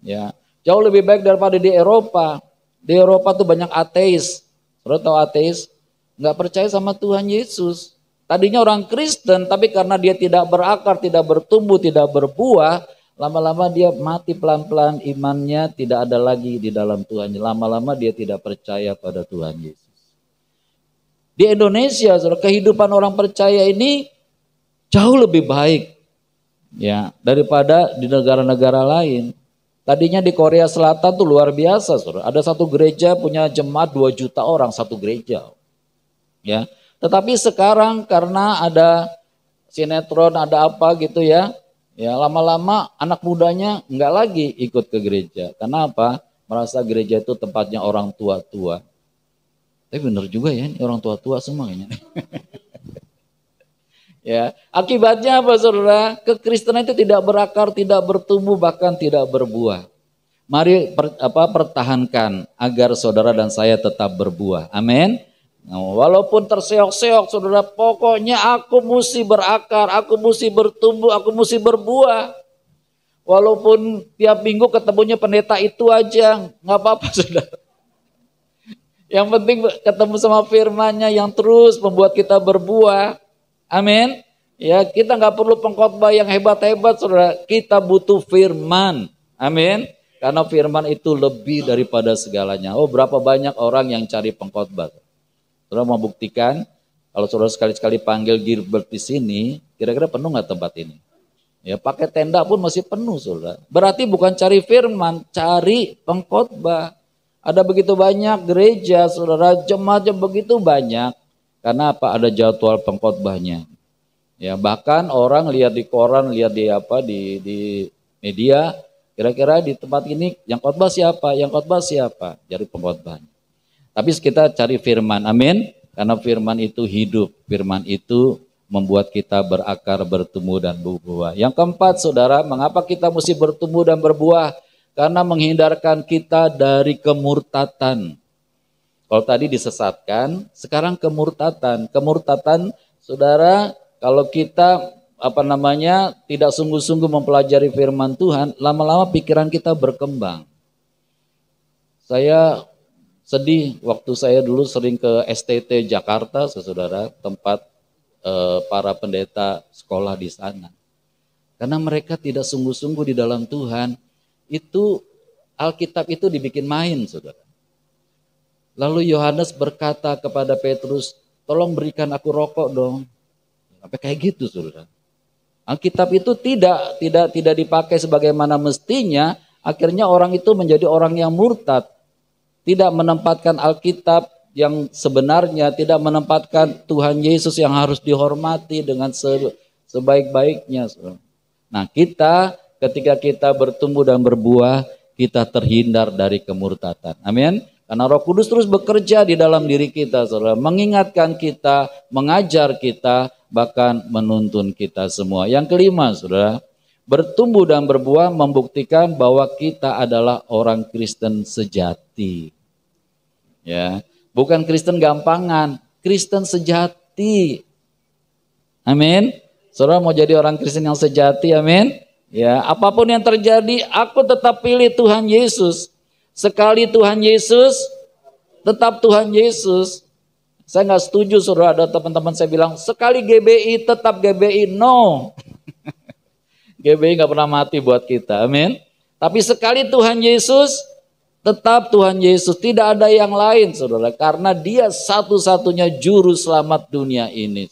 Ya, jauh lebih baik daripada di Eropa. Di Eropa tuh banyak ateis. Saudara tahu ateis? Nggak percaya sama Tuhan Yesus. Tadinya orang Kristen, tapi karena dia tidak berakar, tidak bertumbuh, tidak berbuah, lama-lama dia mati pelan-pelan, imannya tidak ada lagi di dalam Tuhan. Lama-lama dia tidak percaya pada Tuhan Yesus. Di Indonesia, saudara, kehidupan orang percaya ini jauh lebih baik ya daripada di negara-negara lain. Tadinya di Korea Selatan tuh luar biasa, saudara. Ada satu gereja punya jemaat 2 juta orang satu gereja. Ya. Tetapi sekarang karena ada sinetron, ada apa gitu ya. Ya, lama-lama anak mudanya enggak lagi ikut ke gereja. Karena apa? Merasa gereja itu tempatnya orang tua-tua. Tapi benar juga ya, ini orang tua-tua semuanya. Ya, akibatnya apa, saudara? Kekristenan itu tidak berakar, tidak bertumbuh, bahkan tidak berbuah. Mari pertahankan agar saudara dan saya tetap berbuah. Amin. Nah, walaupun terseok-seok, saudara, pokoknya aku mesti berakar, aku mesti bertumbuh, aku mesti berbuah. Walaupun tiap minggu ketemunya pendeta itu aja, nggak apa-apa, saudara. Yang penting ketemu sama firman-Nya yang terus membuat kita berbuah. Amin. Ya, kita nggak perlu pengkhotbah yang hebat-hebat, saudara. Kita butuh firman. Amin. Karena firman itu lebih daripada segalanya. Oh, berapa banyak orang yang cari pengkhotbah. Saudara mau buktikan, kalau saudara sekali-sekali panggil Gilbert di sini, kira-kira penuh nggak tempat ini? Ya pakai tenda pun masih penuh, saudara. Berarti bukan cari firman, cari pengkhotbah. Ada begitu banyak gereja, saudara, jemaat begitu banyak. Karena apa? Ada jadwal pengkhotbahnya. Ya bahkan orang lihat di koran, lihat di di media, kira-kira di tempat ini yang khotbah siapa? Yang khotbah siapa? Cari pengkhotbahnya. Tapi kita cari firman, amin. Karena firman itu hidup, firman itu membuat kita berakar, bertumbuh dan berbuah. Yang keempat, saudara, mengapa kita mesti bertumbuh dan berbuah? Karena menghindarkan kita dari kemurtatan. Kalau tadi disesatkan, sekarang kemurtatan. Kemurtatan, saudara, kalau kita tidak sungguh-sungguh mempelajari firman Tuhan, lama-lama pikiran kita berkembang. Saya sedih waktu saya dulu sering ke STT Jakarta, saudara, tempat para pendeta sekolah di sana. Karena mereka tidak sungguh-sungguh di dalam Tuhan, itu Alkitab itu dibikin main, saudara. Lalu Yohanes berkata kepada Petrus, tolong berikan aku rokok dong. Sampai kayak gitu, saudara. Alkitab itu tidak dipakai sebagaimana mestinya, akhirnya orang itu menjadi orang yang murtad. Tidak menempatkan Alkitab yang sebenarnya, tidak menempatkan Tuhan Yesus yang harus dihormati dengan sebaik-baiknya. Nah kita ketika kita bertumbuh dan berbuah, kita terhindar dari kemurtatan. Amin. Karena Roh Kudus terus bekerja di dalam diri kita, saudara, mengingatkan kita, mengajar kita, bahkan menuntun kita semua. Yang kelima, saudara, bertumbuh dan berbuah membuktikan bahwa kita adalah orang Kristen sejati. Ya. Bukan Kristen gampangan, Kristen sejati. Amin. Saudara mau jadi orang Kristen yang sejati, amin. Ya, apapun yang terjadi, aku tetap pilih Tuhan Yesus. Sekali Tuhan Yesus, tetap Tuhan Yesus. Saya nggak setuju, saudara, ada teman-teman saya bilang, sekali GBI tetap GBI, no. GBI nggak pernah mati buat kita, amin. Tapi sekali Tuhan Yesus, tetap Tuhan Yesus, tidak ada yang lain, saudara, karena Dia satu-satunya juru selamat dunia ini.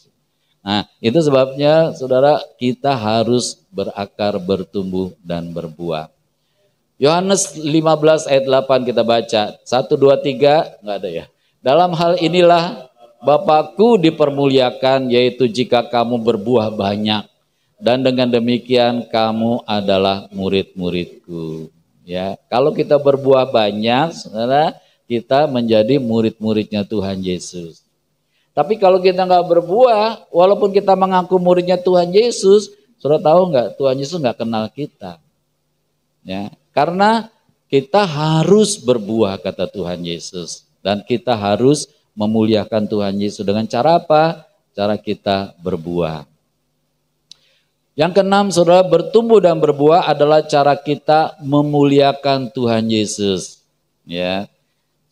Nah, itu sebabnya, saudara, kita harus berakar, bertumbuh dan berbuah. Yohanes 15 ayat 8 kita baca. 1, 2, 3, enggak ada ya. Dalam hal inilah Bapakku dipermuliakan, yaitu jika kamu berbuah banyak, dan dengan demikian kamu adalah murid-muridku. Ya, kalau kita berbuah banyak, saudara, kita menjadi murid-muridnya Tuhan Yesus. Tapi kalau kita nggak berbuah, walaupun kita mengaku muridnya Tuhan Yesus, saudara tahu nggak? Tuhan Yesus nggak kenal kita. Ya, karena kita harus berbuah, kata Tuhan Yesus, dan kita harus memuliakan Tuhan Yesus dengan cara apa? Cara kita berbuah. Yang keenam, saudara, bertumbuh dan berbuah adalah cara kita memuliakan Tuhan Yesus. Ya,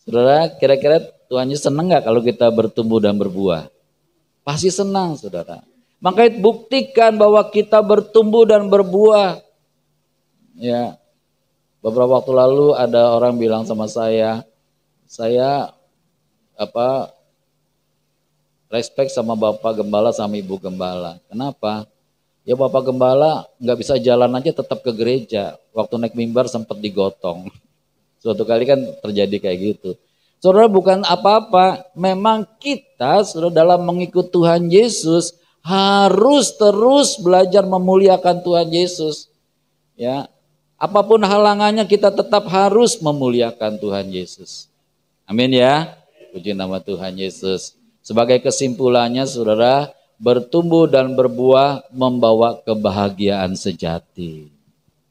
saudara, kira-kira Tuhan Yesus senang nggak kalau kita bertumbuh dan berbuah? Pasti senang, saudara. Makanya buktikan bahwa kita bertumbuh dan berbuah. Ya, beberapa waktu lalu ada orang bilang sama saya respect sama Bapak Gembala sama Ibu Gembala. Kenapa? Ya Bapak Gembala nggak bisa jalan aja tetap ke gereja. Waktu naik mimbar sempat digotong. Suatu kali kan terjadi kayak gitu. Saudara, bukan apa-apa. Memang kita, saudara, dalam mengikut Tuhan Yesus harus terus belajar memuliakan Tuhan Yesus. Ya, apapun halangannya kita tetap harus memuliakan Tuhan Yesus. Amin ya. Puji nama Tuhan Yesus. Sebagai kesimpulannya, saudara, bertumbuh dan berbuah membawa kebahagiaan sejati.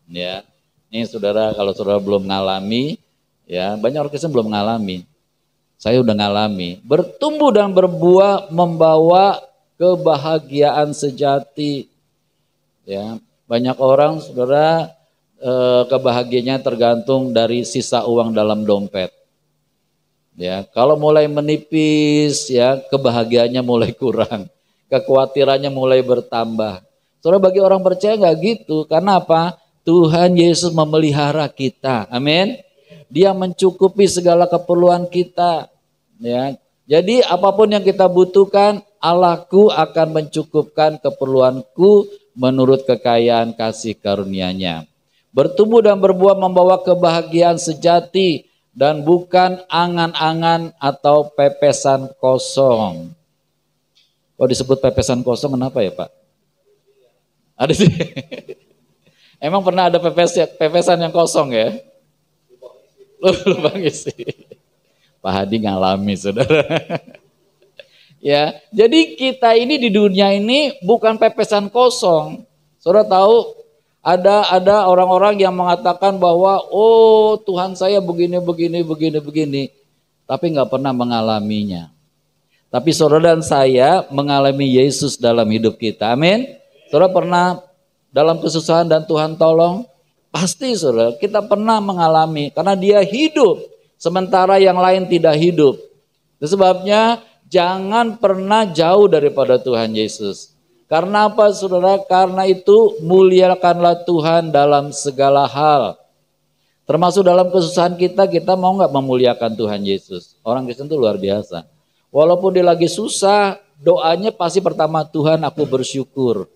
Ya, ini saudara, kalau saudara belum mengalami, ya banyak orang Kristen belum mengalami. Saya udah ngalami. Bertumbuh dan berbuah membawa kebahagiaan sejati. Ya, banyak orang, saudara, kebahagiaannya tergantung dari sisa uang dalam dompet. Ya, kalau mulai menipis, ya kebahagiaannya mulai kurang. Kekhawatirannya mulai bertambah. Saudara, bagi orang percaya nggak gitu. Karena apa? Tuhan Yesus memelihara kita. Amin. Dia mencukupi segala keperluan kita. Ya, Jadi apapun yang kita butuhkan, Allahku akan mencukupkan keperluanku menurut kekayaan kasih karunia-Nya. Bertumbuh dan berbuah membawa kebahagiaan sejati dan bukan angan-angan atau pepesan kosong. Kok disebut pepesan kosong kenapa ya Pak? Ada sih. Emang pernah ada pepesan yang kosong ya? Lupa ngisi. Pak Hadi ngalami saudara. Ya, jadi kita ini di dunia ini bukan pepesan kosong. Saudara tahu ada orang-orang yang mengatakan bahwa oh Tuhan saya begini, tapi nggak pernah mengalaminya. Tapi saudara dan saya mengalami Yesus dalam hidup kita. Amin. Saudara pernah dalam kesusahan dan Tuhan tolong? Pasti saudara, kita pernah mengalami karena Dia hidup sementara yang lain tidak hidup. Itu sebabnya jangan pernah jauh daripada Tuhan Yesus. Karena apa saudara? Karena itu muliakanlah Tuhan dalam segala hal. Termasuk dalam kesusahan kita mau gak memuliakan Tuhan Yesus? Orang Kristen itu luar biasa. Walaupun dia lagi susah, doanya pasti pertama Tuhan aku bersyukur.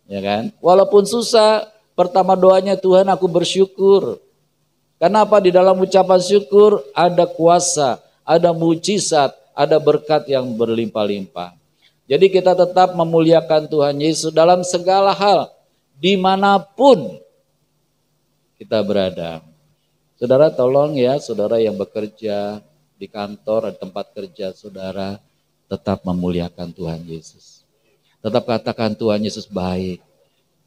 Ya kan? Walaupun susah, pertama doanya Tuhan aku bersyukur. Kenapa? Di dalam ucapan syukur ada kuasa, ada mujizat, ada berkat yang berlimpah-limpah. Jadi kita tetap memuliakan Tuhan Yesus dalam segala hal, dimanapun kita berada. Saudara tolong ya, saudara yang bekerja di kantor, di tempat kerja saudara, tetap memuliakan Tuhan Yesus. Tetap katakan Tuhan Yesus baik,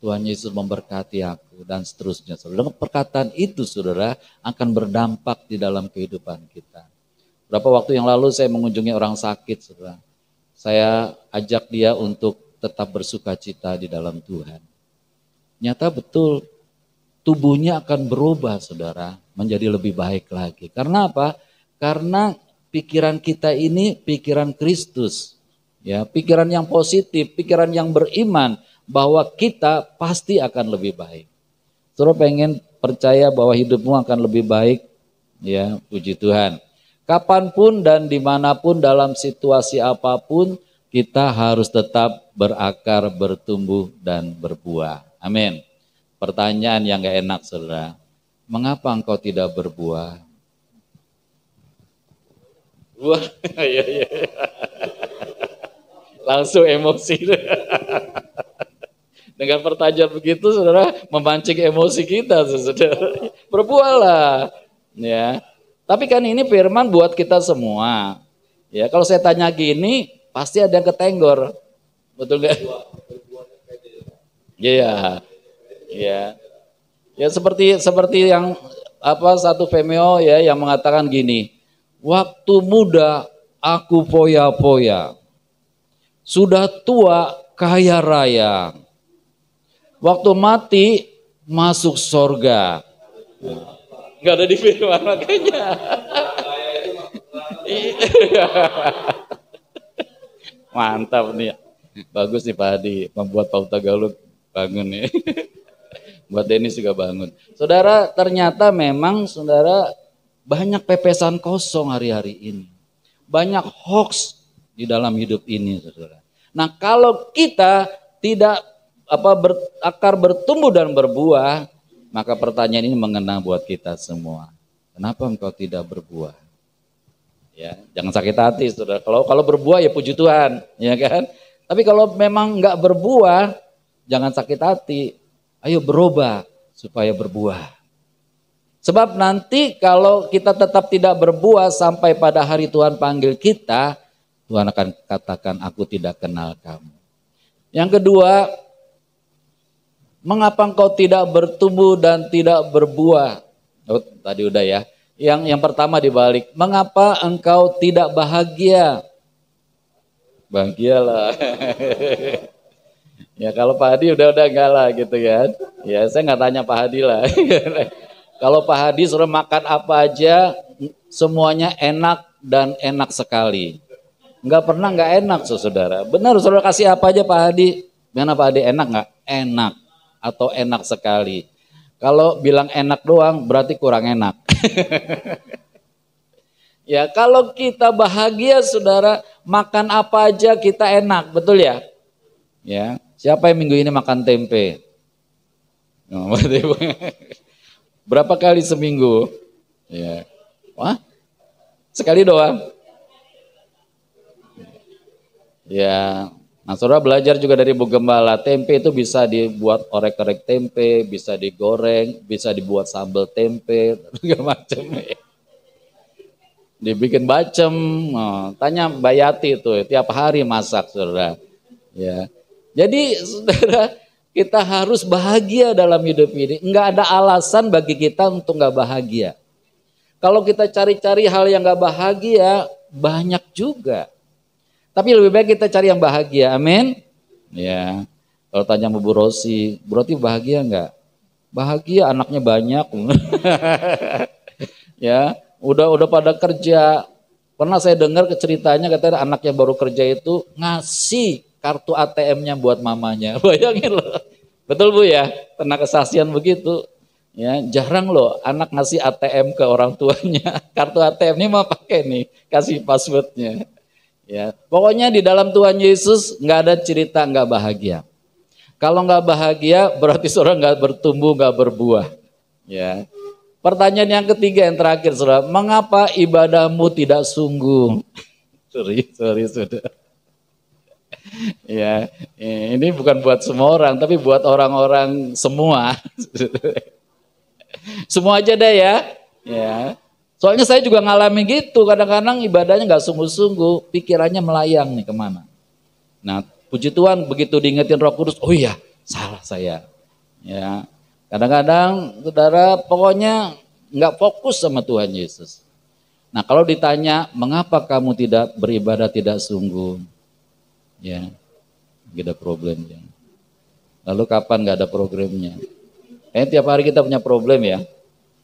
Tuhan Yesus memberkati aku, dan seterusnya. Dengan perkataan itu saudara akan berdampak di dalam kehidupan kita. Berapa waktu yang lalu saya mengunjungi orang sakit saudara. Saya ajak dia untuk tetap bersuka cita di dalam Tuhan. Nyata betul tubuhnya akan berubah saudara menjadi lebih baik lagi. Karena apa? Karena pikiran kita ini pikiran Kristus. Ya, pikiran yang positif, pikiran yang beriman bahwa kita pasti akan lebih baik. Saudara pengen percaya bahwa hidupmu akan lebih baik? Ya, puji Tuhan. Kapanpun dan dimanapun dalam situasi apapun, kita harus tetap berakar, bertumbuh, dan berbuah. Amin. Pertanyaan yang gak enak saudara, mengapa engkau tidak berbuah? Buah, iya. Langsung emosi. Dengan pertanyaan begitu saudara memancing emosi kita saudara. Berbuahlah. Ya. Tapi kan ini firman buat kita semua. Ya, kalau saya tanya gini pasti ada yang ketenggor. Betul enggak? Iya. Ya. Ya seperti yang satu Vimeo ya yang mengatakan gini. Waktu muda aku foya-foya. Sudah tua kaya raya. Waktu mati masuk sorga. Enggak ada di firman makanya. Mantap nih. Bagus nih Pak Hadi. Membuat Pak Utagaluk bangun nih. Buat Dennis juga bangun. Saudara ternyata memang saudara banyak pepesan kosong hari-hari ini. Banyak hoax di dalam hidup ini saudara. Nah kalau kita tidak berakar bertumbuh dan berbuah, maka pertanyaan ini mengena buat kita semua. Kenapa engkau tidak berbuah? Ya, jangan sakit hati, saudara. Kalau berbuah ya puji Tuhan, ya kan? Tapi kalau memang enggak berbuah, jangan sakit hati. Ayo berubah supaya berbuah. Sebab nanti kalau kita tetap tidak berbuah sampai pada hari Tuhan panggil kita, Tuhan akan katakan aku tidak kenal kamu. Yang kedua, mengapa engkau tidak bertumbuh dan tidak berbuah? Oh, tadi udah ya. Yang pertama dibalik, mengapa engkau tidak bahagia? Bahagialah. Ya kalau Pak Hadi udah enggak lah gitu kan. Ya saya nggak tanya Pak Hadi lah. Kalau Pak Hadi suruh makan apa aja, semuanya enak dan enak sekali. Enggak pernah enggak enak saudara. Benar saudara kasih apa aja Pak Hadi. Gimana Pak Hadi enak enggak? Enak. Atau enak sekali. Kalau bilang enak doang berarti kurang enak. Ya, kalau kita bahagia saudara, makan apa aja kita enak, betul ya? Ya, siapa yang minggu ini makan tempe? Berapa kali seminggu? Ya. Wah, sekali doang. Ya, nah saudara belajar juga dari Bu Gembala, tempe itu bisa dibuat orek-orek tempe, bisa digoreng, bisa dibuat sambal tempe, segala macam. Dibikin bacem, tanya Mbak Yati itu tiap hari masak saudara. Ya, jadi saudara kita harus bahagia dalam hidup ini. Enggak ada alasan bagi kita untuk enggak bahagia. Kalau kita cari-cari hal yang enggak bahagia, banyak juga. Tapi lebih baik kita cari yang bahagia, amin. Ya, kalau tanya Bu Rosi, Bu Rosi bahagia enggak? Bahagia, anaknya banyak. Ya. Udah pada kerja. Pernah saya dengar ceritanya katanya anaknya baru kerja itu ngasih kartu ATM-nya buat mamanya. Bayangin loh. Betul Bu ya? Pernah kesaksian begitu. Ya, jarang loh anak ngasih ATM ke orang tuanya. Kartu ATM-nya mau pakai nih, kasih passwordnya. Ya, pokoknya di dalam Tuhan Yesus nggak ada cerita nggak bahagia. Kalau nggak bahagia berarti seorang nggak bertumbuh, nggak berbuah. Ya. Pertanyaan yang ketiga yang terakhir saudara, mengapa ibadahmu tidak sungguh? Sorry saudara. Ya, ini bukan buat semua orang, tapi buat orang-orang semua. Semua aja deh ya. Ya. Soalnya saya juga ngalami gitu, kadang-kadang ibadahnya nggak sungguh-sungguh, pikirannya melayang nih kemana. Nah, puji Tuhan begitu diingetin Roh Kudus, oh iya, salah saya. Ya. Kadang-kadang saudara pokoknya nggak fokus sama Tuhan Yesus. Nah kalau ditanya mengapa kamu tidak beribadah tidak sungguh, ya nggak ada problemnya. Lalu kapan nggak ada problemnya? Tiap hari kita punya problem ya.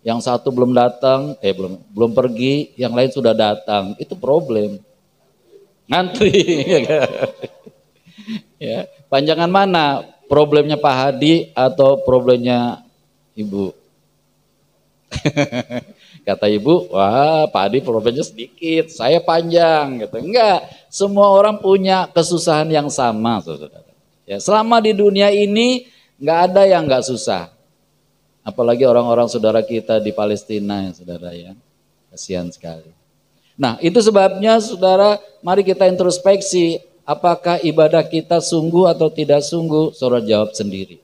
Yang satu belum datang, belum pergi, yang lain sudah datang, itu problem. Ngantri. Ya, panjangan mana? Problemnya Pak Hadi atau problemnya Ibu? Kata Ibu, wah Pak Hadi problemnya sedikit, saya panjang. Gitu. Enggak, semua orang punya kesusahan yang sama. Saudara. Ya, selama di dunia ini enggak ada yang enggak susah. Apalagi orang-orang saudara kita di Palestina ya saudara ya. Kasihan sekali. Nah itu sebabnya saudara, mari kita introspeksi. Apakah ibadah kita sungguh atau tidak sungguh? Saudara jawab sendiri.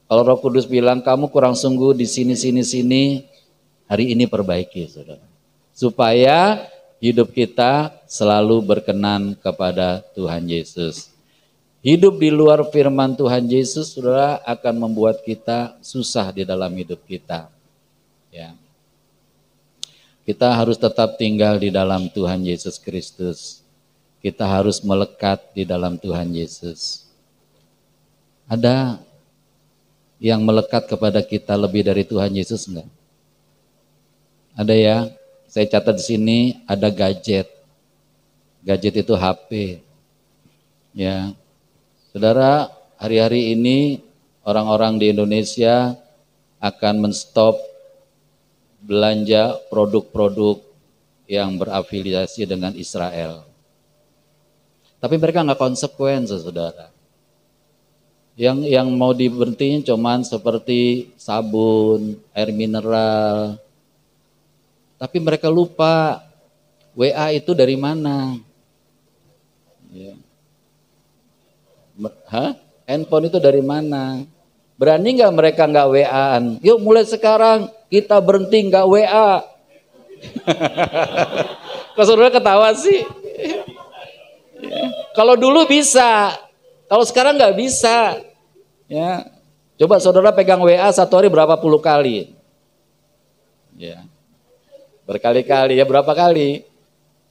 Kalau Roh Kudus bilang kamu kurang sungguh di sini, hari ini perbaiki saudara. Supaya hidup kita selalu berkenan kepada Tuhan Yesus. Hidup di luar firman Tuhan Yesus saudara akan membuat kita susah di dalam hidup kita. Ya. Kita harus tetap tinggal di dalam Tuhan Yesus Kristus. Kita harus melekat di dalam Tuhan Yesus. Ada yang melekat kepada kita lebih dari Tuhan Yesus enggak? Ada ya? Saya catat di sini ada gadget. Gadget itu HP. Ya. Saudara, hari-hari ini orang-orang di Indonesia akan menstop belanja produk-produk yang berafiliasi dengan Israel. Tapi mereka nggak konsekuen, saudara. Yang mau diberhentiin cuman seperti sabun, air mineral. Tapi mereka lupa WA itu dari mana. Ya. Handphone itu dari mana? Berani nggak mereka nggak WA-an? Yuk mulai sekarang kita berhenti nggak WA. Kok saudara ketawa sih? Kalau dulu bisa, kalau sekarang nggak bisa. Ya, coba saudara pegang WA satu hari berapa puluh kali? Ya, berkali-kali ya berapa kali?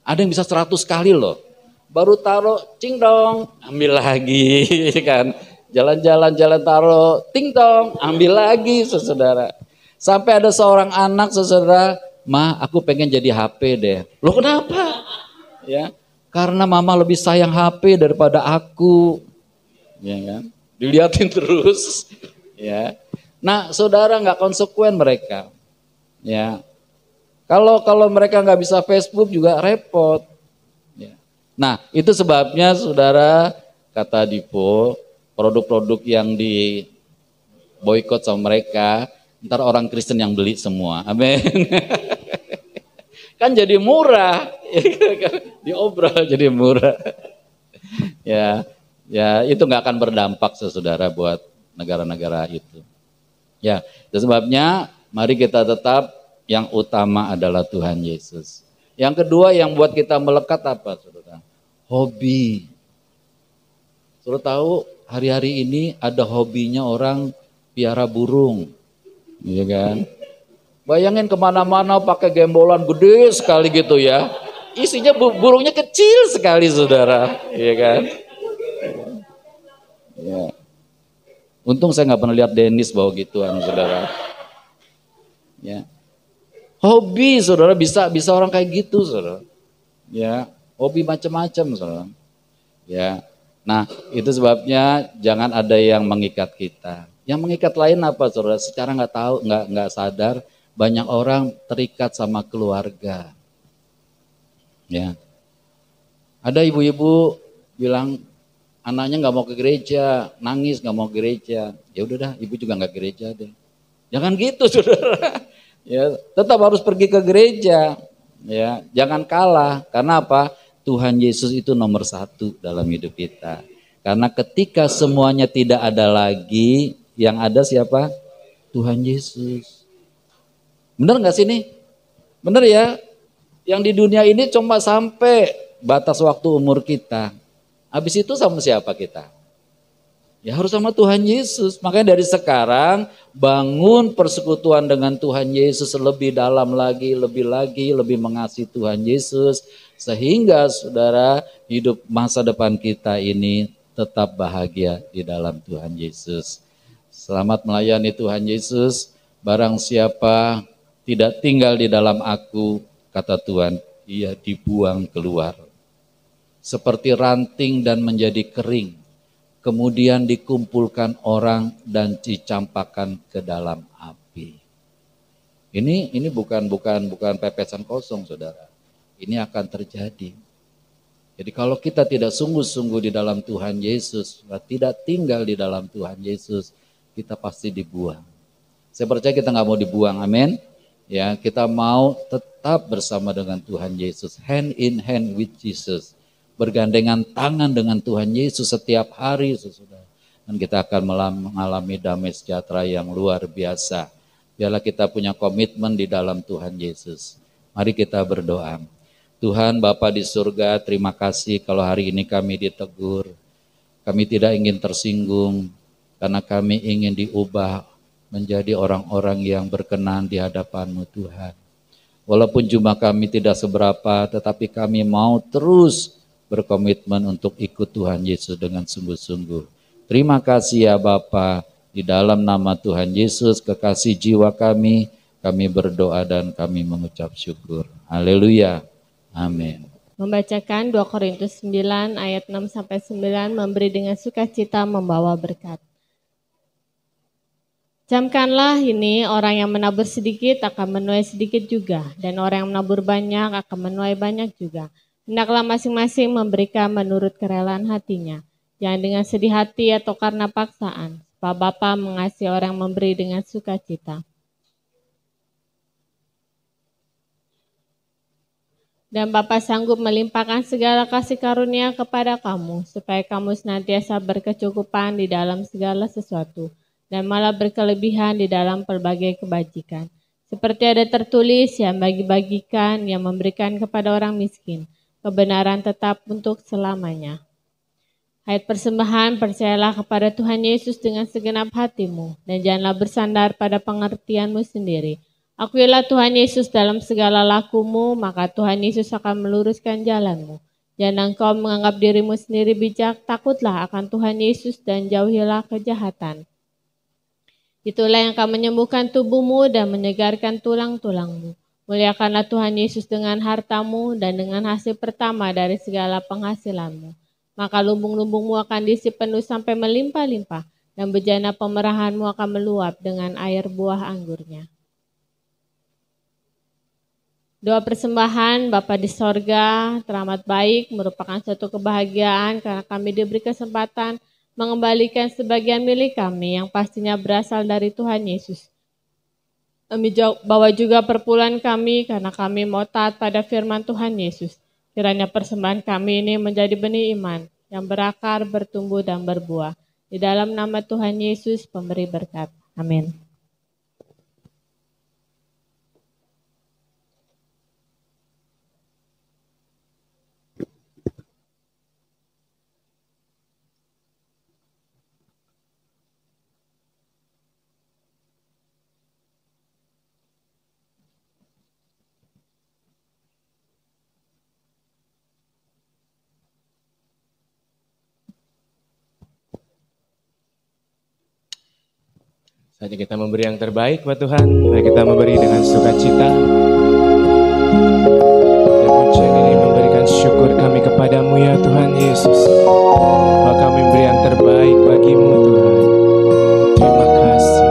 Ada yang bisa 100 kali loh. Baru taruh, cing dong, ambil lagi, kan? Jalan-jalan taruh, ting dong, ambil lagi, saudara. Sampai ada seorang anak, saudara, Ma, aku pengen jadi HP deh. Loh kenapa? Ya. Karena mama lebih sayang HP daripada aku, ya kan? Dilihatin terus, ya. Nah, saudara nggak konsekuen mereka, ya. Kalau mereka nggak bisa Facebook juga repot. Ya. Nah, itu sebabnya saudara, kata Dipo, produk-produk yang di boykot sama mereka, ntar orang Kristen yang beli semua. Amin. Kan jadi murah, diobral jadi murah. Ya, itu nggak akan berdampak saudara buat negara-negara itu. Ya, itu sebabnya mari kita tetap yang utama adalah Tuhan Yesus. Yang kedua yang buat kita melekat apa, saudara? Hobi. Saudara tahu hari-hari ini ada hobinya orang piara burung, iya kan? Bayangin kemana-mana pakai gembolan gede sekali gitu ya. Isinya burungnya kecil sekali, saudara, iya kan? Ya. Untung saya nggak pernah lihat Dennis bawa gituan, saudara. Ya. Hobi, saudara, bisa orang kayak gitu, saudara. Ya, hobi macam-macam, saudara. Ya. Nah, itu sebabnya jangan ada yang mengikat kita. Yang mengikat lain apa, saudara? Secara nggak tahu, nggak sadar, banyak orang terikat sama keluarga. Ya. Ada ibu-ibu bilang anaknya nggak mau ke gereja, nangis nggak mau ke gereja. Ya udah dah, ibu juga nggak gereja deh. Jangan gitu, saudara. Ya, tetap harus pergi ke gereja. Ya, jangan kalah. Karena apa? Tuhan Yesus itu nomor 1 dalam hidup kita. Karena ketika semuanya tidak ada lagi, yang ada siapa? Tuhan Yesus. Benar nggak sih nih? Benar ya? Yang di dunia ini cuma sampai batas waktu umur kita. Habis itu sama siapa kita? Ya harus sama Tuhan Yesus. Makanya dari sekarang bangun persekutuan dengan Tuhan Yesus lebih dalam lagi, lebih mengasihi Tuhan Yesus. Sehingga saudara hidup masa depan kita ini tetap bahagia di dalam Tuhan Yesus. Selamat melayani Tuhan Yesus. Barang siapa tidak tinggal di dalam aku, kata Tuhan, ia dibuang keluar. Seperti ranting dan menjadi kering. Kemudian dikumpulkan orang dan dicampakkan ke dalam api. Ini bukan pepesan kosong, saudara. Ini akan terjadi. Jadi kalau kita tidak sungguh-sungguh di dalam Tuhan Yesus, tidak tinggal di dalam Tuhan Yesus, kita pasti dibuang. Saya percaya kita nggak mau dibuang, amin. Ya, kita mau tetap bersama dengan Tuhan Yesus, hand in hand with Jesus. Bergandengan tangan dengan Tuhan Yesus setiap hari, saudara. Dan kita akan mengalami damai sejahtera yang luar biasa. Biarlah kita punya komitmen di dalam Tuhan Yesus. Mari kita berdoa. Tuhan Bapa di surga, terima kasih kalau hari ini kami ditegur. Kami tidak ingin tersinggung, karena kami ingin diubah menjadi orang-orang yang berkenan di hadapan-Mu Tuhan. Walaupun jumlah kami tidak seberapa, tetapi kami mau terus berkomitmen untuk ikut Tuhan Yesus dengan sungguh-sungguh. Terima kasih ya Bapa, di dalam nama Tuhan Yesus, kekasih jiwa kami berdoa dan kami mengucap syukur. Haleluya. Amin. Membacakan 2 Korintus 9 ayat 6-9, memberi dengan sukacita membawa berkat. Camkanlah ini, orang yang menabur sedikit akan menuai sedikit juga, dan orang yang menabur banyak akan menuai banyak juga. Hendaklah masing-masing memberikan menurut kerelaan hatinya, jangan dengan sedih hati atau karena paksaan, sebab Bapa mengasihi orang yang memberi dengan sukacita. Dan Bapa sanggup melimpahkan segala kasih karunia kepada kamu, supaya kamu senantiasa berkecukupan di dalam segala sesuatu, dan malah berkelebihan di dalam pelbagai kebajikan. Seperti ada tertulis, yang bagi-bagikan, yang memberikan kepada orang miskin, kebenaran tetap untuk selamanya. Ayat persembahan, percayalah kepada Tuhan Yesus dengan segenap hatimu, dan janganlah bersandar pada pengertianmu sendiri. Akuilah Tuhan Yesus dalam segala lakumu, maka Tuhan Yesus akan meluruskan jalanmu. Jangan engkau menganggap dirimu sendiri bijak, takutlah akan Tuhan Yesus dan jauhilah kejahatan. Itulah yang akan menyembuhkan tubuhmu dan menyegarkan tulang-tulangmu. Muliakanlah Tuhan Yesus dengan hartamu dan dengan hasil pertama dari segala penghasilanmu. Maka lumbung-lumbungmu akan diisi penuh sampai melimpah-limpah, dan bejana pemerahanmu akan meluap dengan air buah anggurnya. Doa persembahan Bapa di sorga teramat baik, merupakan suatu kebahagiaan karena kami diberi kesempatan mengembalikan sebagian milik kami yang pastinya berasal dari Tuhan Yesus. Kami bawa juga perpuluhan kami karena kami mau taat pada firman Tuhan Yesus. Kiranya persembahan kami ini menjadi benih iman yang berakar, bertumbuh, dan berbuah. Di dalam nama Tuhan Yesus, pemberi berkat. Amin. Saatnya kita memberi yang terbaik buat Tuhan. Mari kita memberi dengan sukacita. Dan pujian ini memberikan syukur kami kepadamu ya Tuhan Yesus. Bahwa kami memberi yang terbaik bagimu Tuhan. Terima kasih.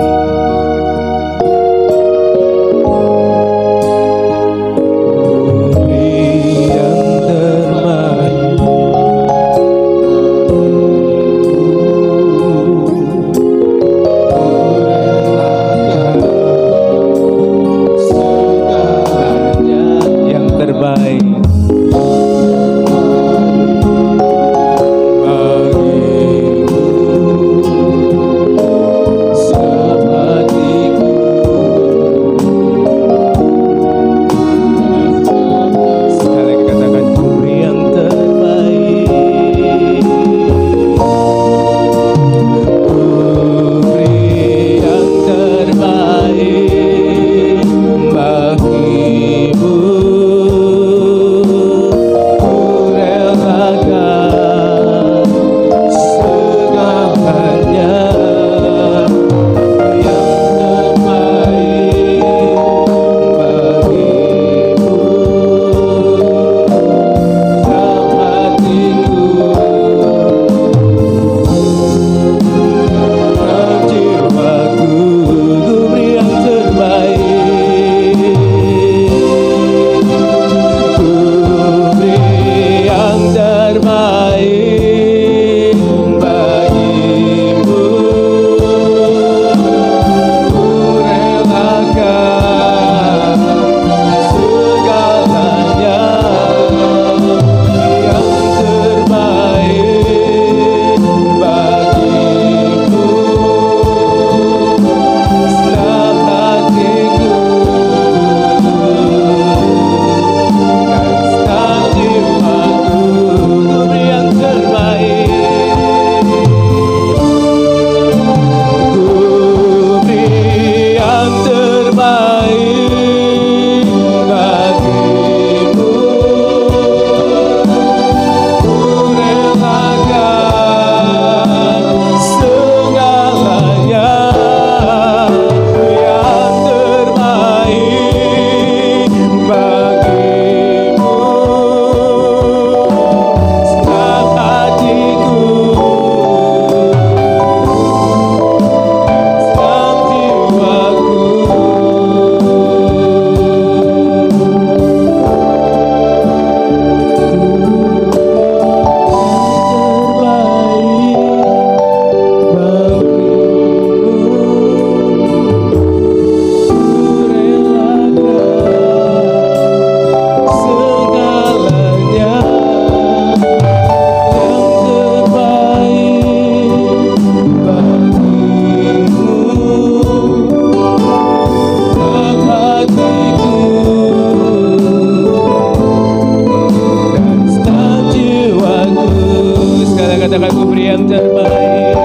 Beri yang terbaik.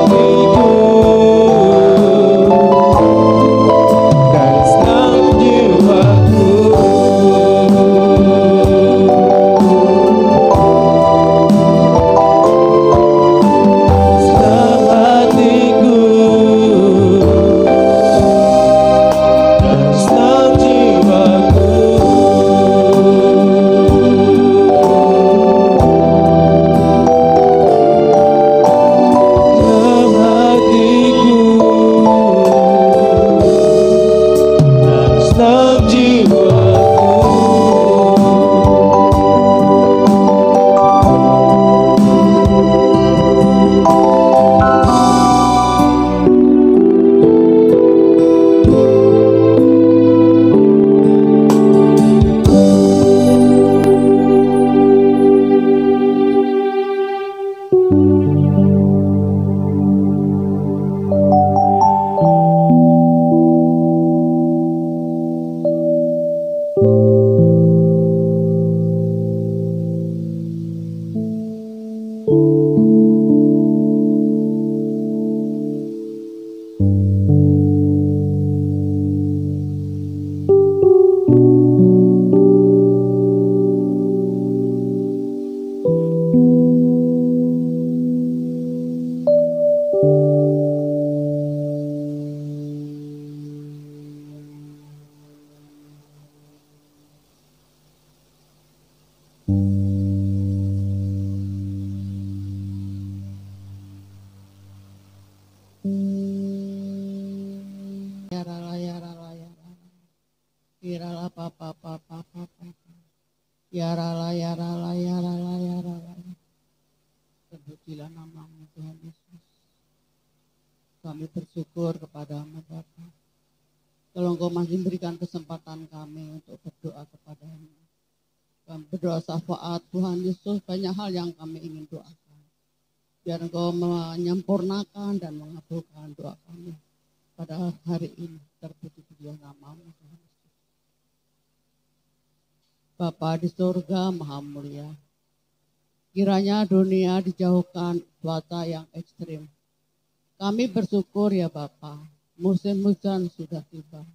Hatiku Ya rala, ya rala, ya rala, ya rala. Terpujilah nama-Mu Tuhan Yesus. Kami bersyukur kepada-Mu Bapa. Kalau Engkau masih berikan kesempatan kami untuk berdoa kepada-Mu. Kami berdoa syafaat Tuhan Yesus, banyak hal yang kami ingin doakan. Biar Engkau menyempurnakan dan mengabulkan doa kami pada hari ini. Terpuji-pujilah nama-Mu Tuhan Yesus. Bapa di surga Maha Mulia, kiranya dunia dijauhkan cuaca yang ekstrim. Kami bersyukur ya Bapa, musim hujan sudah tiba.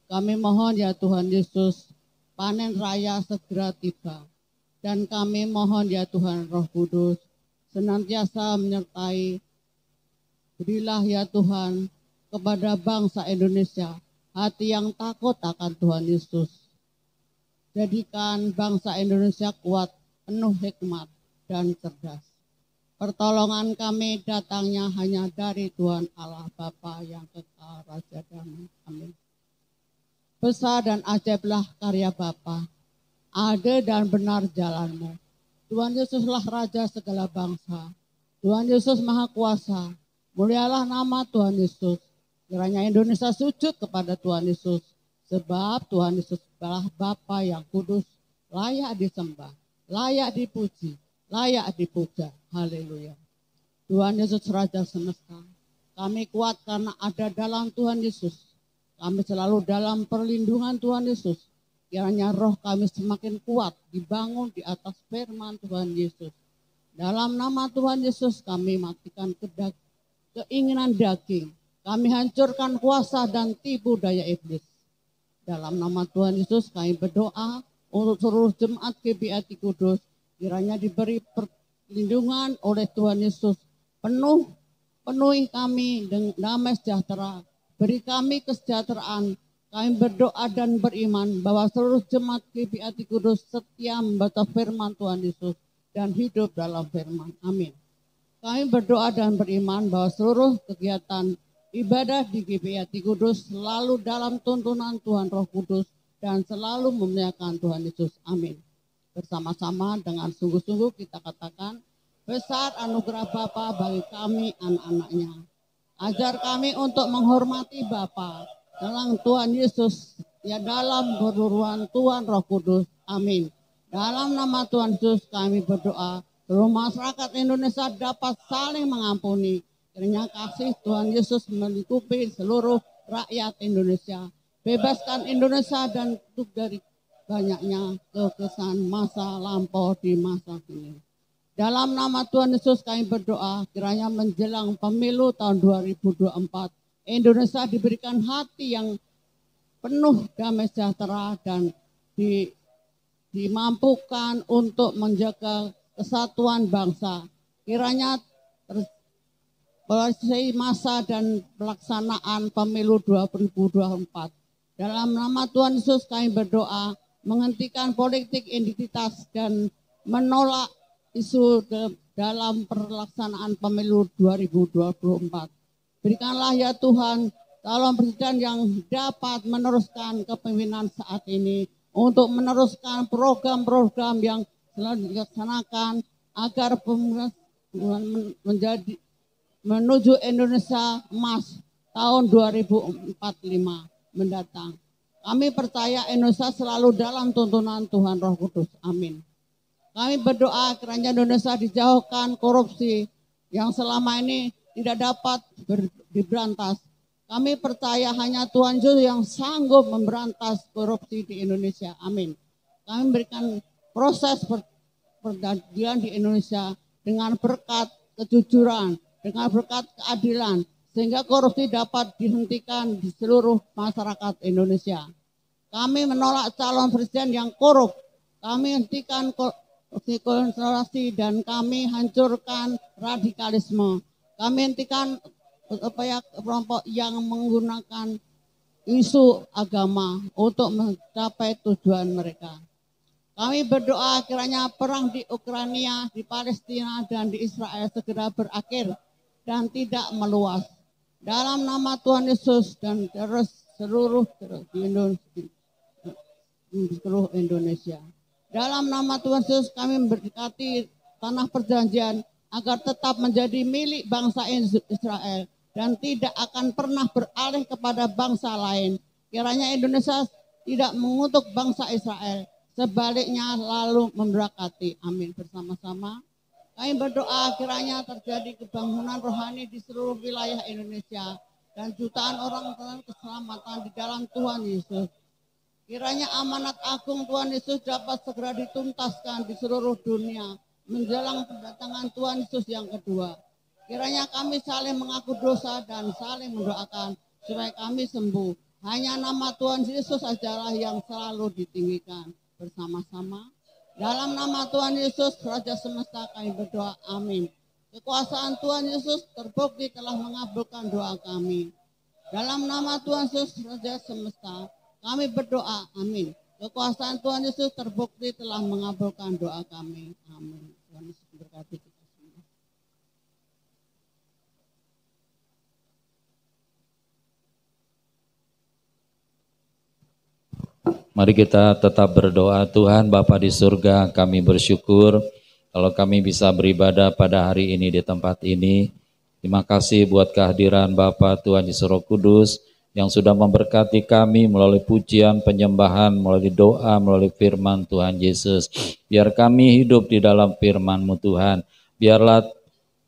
Kami mohon ya Tuhan Yesus, panen raya segera tiba. Dan kami mohon ya Tuhan Roh Kudus, senantiasa menyertai. Berilah ya Tuhan kepada bangsa Indonesia hati yang takut akan Tuhan Yesus. Jadikan bangsa Indonesia kuat, penuh hikmat dan cerdas. Pertolongan kami datangnya hanya dari Tuhan Allah Bapa yang kekal Raja Damai. Amin. Besar dan ajaiblah karya Bapa, adil dan benar jalan-Mu. Tuhan Yesuslah Raja segala bangsa. Tuhan Yesus Maha Kuasa. Mulialah nama Tuhan Yesus. Kiranya Indonesia sujud kepada Tuhan Yesus. Sebab Tuhan Yesus adalah Bapa yang kudus, layak disembah, layak dipuji, layak dipuja. Haleluya. Tuhan Yesus Raja semesta. Kami kuat karena ada dalam Tuhan Yesus. Kami selalu dalam perlindungan Tuhan Yesus. Kiranya roh kami semakin kuat, dibangun di atas firman Tuhan Yesus. Dalam nama Tuhan Yesus kami matikan keinginan daging. Kami hancurkan kuasa dan tipu daya iblis. Dalam nama Tuhan Yesus kami berdoa untuk seluruh jemaat GBI Kudus. Kiranya diberi perlindungan oleh Tuhan Yesus. Penuhi kami dengan damai sejahtera. Beri kami kesejahteraan. Kami berdoa dan beriman bahwa seluruh jemaat GBI Kudus setia membaca firman Tuhan Yesus dan hidup dalam firman. Amin. Kami berdoa dan beriman bahwa seluruh kegiatan ibadah di GBI Kudus selalu dalam tuntunan Tuhan Roh Kudus dan selalu memuliakan Tuhan Yesus. Amin. Bersama-sama dengan sungguh-sungguh kita katakan, besar anugerah Bapa bagi kami anak-anaknya. Ajar kami untuk menghormati Bapa dalam Tuhan Yesus, ya dalam perburuan Tuhan Roh Kudus. Amin. Dalam nama Tuhan Yesus kami berdoa, seluruh masyarakat Indonesia dapat saling mengampuni. Kiranya kasih Tuhan Yesus melingkupi seluruh rakyat Indonesia. Bebaskan Indonesia dan tutup dari banyaknya kekesan masa lampau di masa kini. Dalam nama Tuhan Yesus kami berdoa, kiranya menjelang pemilu tahun 2024, Indonesia diberikan hati yang penuh damai sejahtera dan dimampukan untuk menjaga kesatuan bangsa. Kiranya selesai masa dan pelaksanaan pemilu 2024. Dalam nama Tuhan Yesus kami berdoa menghentikan politik identitas dan menolak isu dalam pelaksanaan pemilu 2024. Berikanlah ya Tuhan calon presiden yang dapat meneruskan kepemimpinan saat ini untuk meneruskan program-program yang selalu dilaksanakan agar menjadi menuju Indonesia emas tahun 2045 mendatang. Kami percaya Indonesia selalu dalam tuntunan Tuhan Roh Kudus. Amin. Kami berdoa kiranya Indonesia dijauhkan korupsi yang selama ini tidak dapat diberantas. Kami percaya hanya Tuhan Yesus yang sanggup memberantas korupsi di Indonesia. Amin. Kami memberikan proses peradilan di Indonesia dengan berkat kejujuran, dengan berkat keadilan, sehingga korupsi dapat dihentikan di seluruh masyarakat Indonesia. Kami menolak calon presiden yang korup. Kami hentikan konsentrasi dan kami hancurkan radikalisme. Kami hentikan kelompok yang menggunakan isu agama untuk mencapai tujuan mereka. Kami berdoa kiranya perang di Ukraina, di Palestina, dan di Israel segera berakhir dan tidak meluas. Dalam nama Tuhan Yesus dan terus seluruh Indonesia. Dalam nama Tuhan Yesus kami memberkati tanah perjanjian agar tetap menjadi milik bangsa Israel dan tidak akan pernah beralih kepada bangsa lain. Kiranya Indonesia tidak mengutuk bangsa Israel, sebaliknya lalu memberkati. Amin. Bersama-sama kami berdoa kiranya terjadi kebangunan rohani di seluruh wilayah Indonesia dan jutaan orang dalam keselamatan di dalam Tuhan Yesus. Kiranya amanat agung Tuhan Yesus dapat segera dituntaskan di seluruh dunia menjelang kedatangan Tuhan Yesus yang kedua. Kiranya kami saling mengaku dosa dan saling mendoakan supaya kami sembuh. Hanya nama Tuhan Yesus sajalah yang selalu ditinggikan. Bersama-sama dalam nama Tuhan Yesus Raja Semesta kami berdoa. Amin. Kekuasaan Tuhan Yesus terbukti telah mengabulkan doa kami. Dalam nama Tuhan Yesus Raja Semesta kami berdoa. Amin. Kekuasaan Tuhan Yesus terbukti telah mengabulkan doa kami. Amin. Tuhan Yesus berkati kita semua. Mari kita tetap berdoa. Tuhan Bapa di surga, kami bersyukur kalau kami bisa beribadah pada hari ini di tempat ini. Terima kasih buat kehadiran Bapa Tuhan Yesus Roh Kudus yang sudah memberkati kami melalui pujian, penyembahan, melalui doa, melalui firman Tuhan Yesus. Biar kami hidup di dalam firman-Mu Tuhan. Biarlah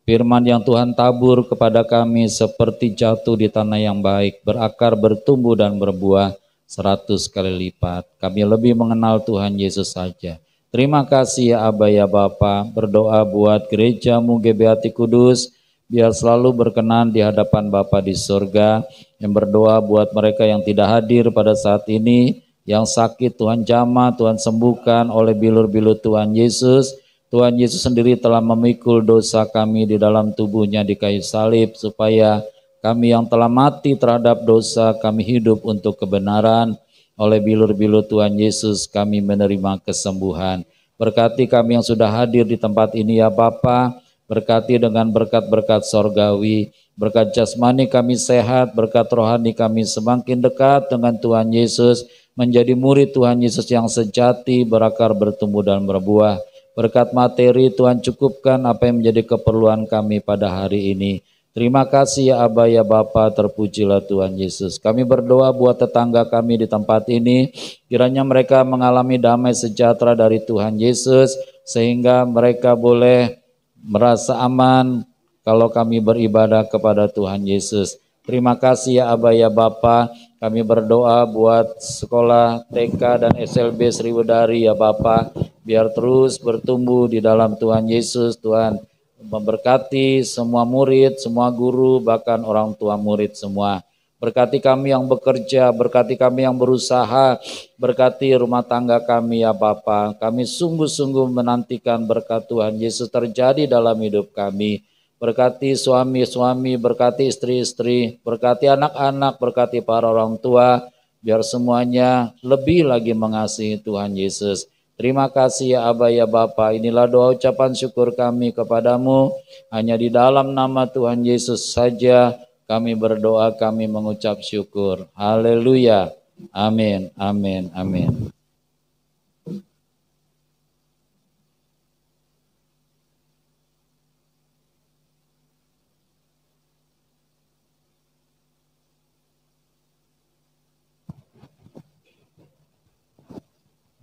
firman yang Tuhan tabur kepada kami seperti jatuh di tanah yang baik, berakar, bertumbuh dan berbuah 100 kali lipat. Kami lebih mengenal Tuhan Yesus saja. Terima kasih ya Aba ya Bapa. Berdoa buat gereja-Mu GBHT Kudus, biar selalu berkenan di hadapan Bapa di surga. Yang berdoa buat mereka yang tidak hadir pada saat ini, yang sakit Tuhan jamah, Tuhan sembuhkan oleh bilur-bilur Tuhan Yesus. Tuhan Yesus sendiri telah memikul dosa kami di dalam tubuh-Nya di kayu salib, supaya kami yang telah mati terhadap dosa, kami hidup untuk kebenaran. Oleh bilur-bilur Tuhan Yesus kami menerima kesembuhan. Berkati kami yang sudah hadir di tempat ini ya Bapa. Berkati dengan berkat-berkat sorgawi. Berkat jasmani kami sehat, berkat rohani kami semakin dekat dengan Tuhan Yesus. Menjadi murid Tuhan Yesus yang sejati, berakar, bertumbuh dan berbuah. Berkat materi Tuhan cukupkan apa yang menjadi keperluan kami pada hari ini. Terima kasih ya Aba ya Bapa, terpujilah Tuhan Yesus. Kami berdoa buat tetangga kami di tempat ini, kiranya mereka mengalami damai sejahtera dari Tuhan Yesus, sehingga mereka boleh merasa aman kalau kami beribadah kepada Tuhan Yesus. Terima kasih ya Aba ya Bapa. Kami berdoa buat sekolah TK dan SLB Sriwedari ya Bapa, biar terus bertumbuh di dalam Tuhan Yesus. Tuhan memberkati semua murid, semua guru, bahkan orang tua murid semua. Berkati kami yang bekerja, berkati kami yang berusaha, berkati rumah tangga kami ya Bapa. Kami sungguh-sungguh menantikan berkat Tuhan Yesus terjadi dalam hidup kami. Berkati suami-suami, berkati istri-istri, berkati anak-anak, berkati para orang tua, biar semuanya lebih lagi mengasihi Tuhan Yesus. Terima kasih ya Aba ya Bapa. Inilah doa ucapan syukur kami kepadamu. Hanya di dalam nama Tuhan Yesus saja kami berdoa, kami mengucap syukur. Haleluya. Amin, amin, amin.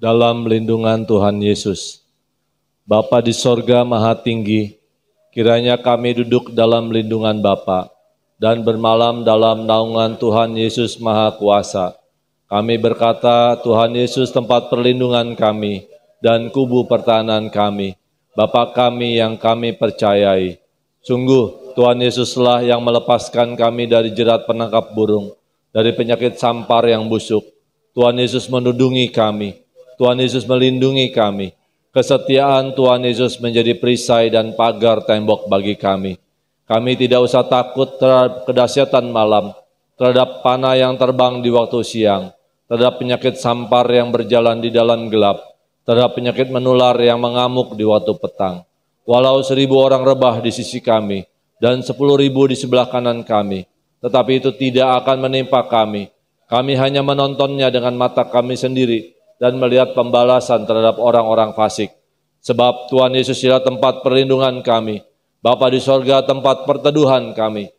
Dalam lindungan Tuhan Yesus. Bapa di sorga maha tinggi, kiranya kami duduk dalam lindungan Bapa dan bermalam dalam naungan Tuhan Yesus Maha Kuasa. Kami berkata, Tuhan Yesus tempat perlindungan kami dan kubu pertahanan kami, Bapa kami yang kami percayai. Sungguh Tuhan Yesuslah yang melepaskan kami dari jerat penangkap burung, dari penyakit sampar yang busuk. Tuhan Yesus menudungi kami, Tuhan Yesus melindungi kami. Kesetiaan Tuhan Yesus menjadi perisai dan pagar tembok bagi kami. Kami tidak usah takut terhadap kedahsyatan malam, terhadap panah yang terbang di waktu siang, terhadap penyakit sampar yang berjalan di dalam gelap, terhadap penyakit menular yang mengamuk di waktu petang. Walau 1.000 orang rebah di sisi kami dan 10.000 di sebelah kanan kami, tetapi itu tidak akan menimpa kami. Kami hanya menontonnya dengan mata kami sendiri, dan melihat pembalasan terhadap orang-orang fasik. Sebab Tuhan Yesus ialah tempat perlindungan kami, Bapa di sorga tempat perteduhan kami.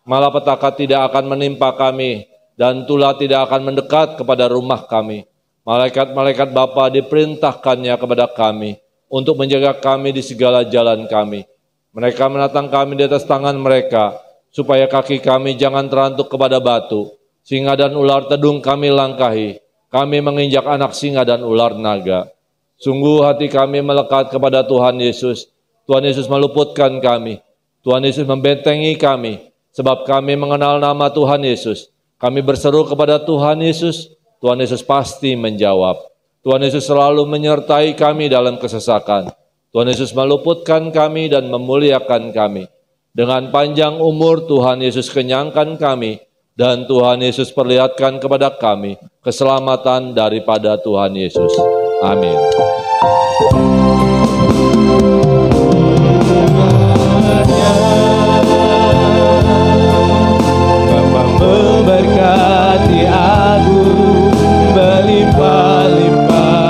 Malapetaka tidak akan menimpa kami, dan tulah tidak akan mendekat kepada rumah kami. Malaikat-malaikat Bapa diperintahkannya kepada kami untuk menjaga kami di segala jalan kami. Mereka menatang kami di atas tangan mereka, supaya kaki kami jangan terantuk kepada batu. Singa dan ular tedung kami langkahi, kami menginjak anak singa dan ular naga. Sungguh hati kami melekat kepada Tuhan Yesus. Tuhan Yesus meluputkan kami. Tuhan Yesus membentengi kami, sebab kami mengenal nama Tuhan Yesus. Kami berseru kepada Tuhan Yesus, Tuhan Yesus pasti menjawab. Tuhan Yesus selalu menyertai kami dalam kesesakan. Tuhan Yesus meluputkan kami dan memuliakan kami. Dengan panjang umur Tuhan Yesus kenyangkan kami, dan Tuhan Yesus perlihatkan kepada kami keselamatan daripada Tuhan Yesus. Amin. Bapa memberkati aku berlimpah-limpah.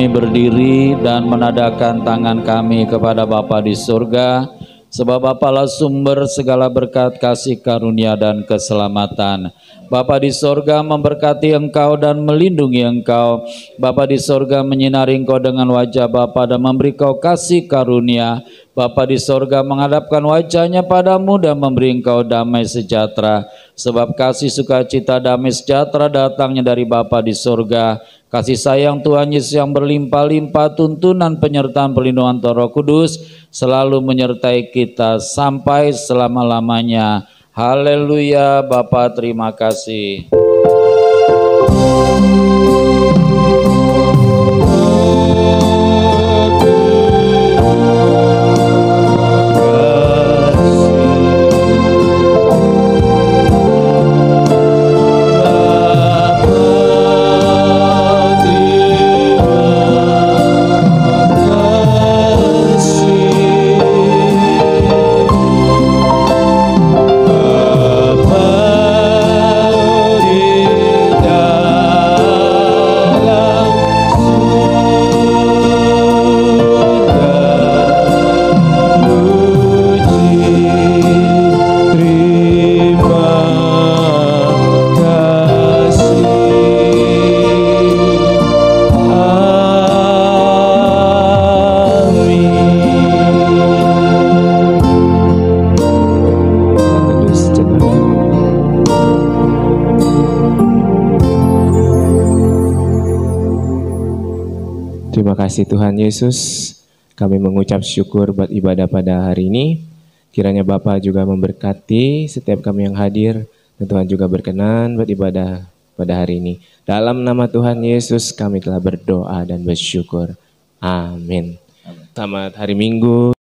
Berdiri dan menadahkan tangan kami kepada Bapa di surga, sebab Bapalah sumber segala berkat, kasih karunia dan keselamatan. Bapa di sorga memberkati engkau dan melindungi engkau. Bapa di sorga menyinari engkau dengan wajah Bapa dan memberi kau kasih karunia. Bapa di sorga menghadapkan wajahnya padamu dan memberi engkau damai sejahtera. Sebab kasih sukacita damai sejahtera datangnya dari Bapa di sorga. Kasih sayang Tuhan Yesus yang berlimpah-limpah, tuntunan penyertaan perlindungan Roh Kudus selalu menyertai kita sampai selama-lamanya. Haleluya. Bapa, terima kasih. Terima kasih Tuhan Yesus, kami mengucap syukur buat ibadah pada hari ini. Kiranya Bapa juga memberkati setiap kami yang hadir, dan Tuhan juga berkenan buat ibadah pada hari ini. Dalam nama Tuhan Yesus kami telah berdoa dan bersyukur. Amin. Selamat hari Minggu.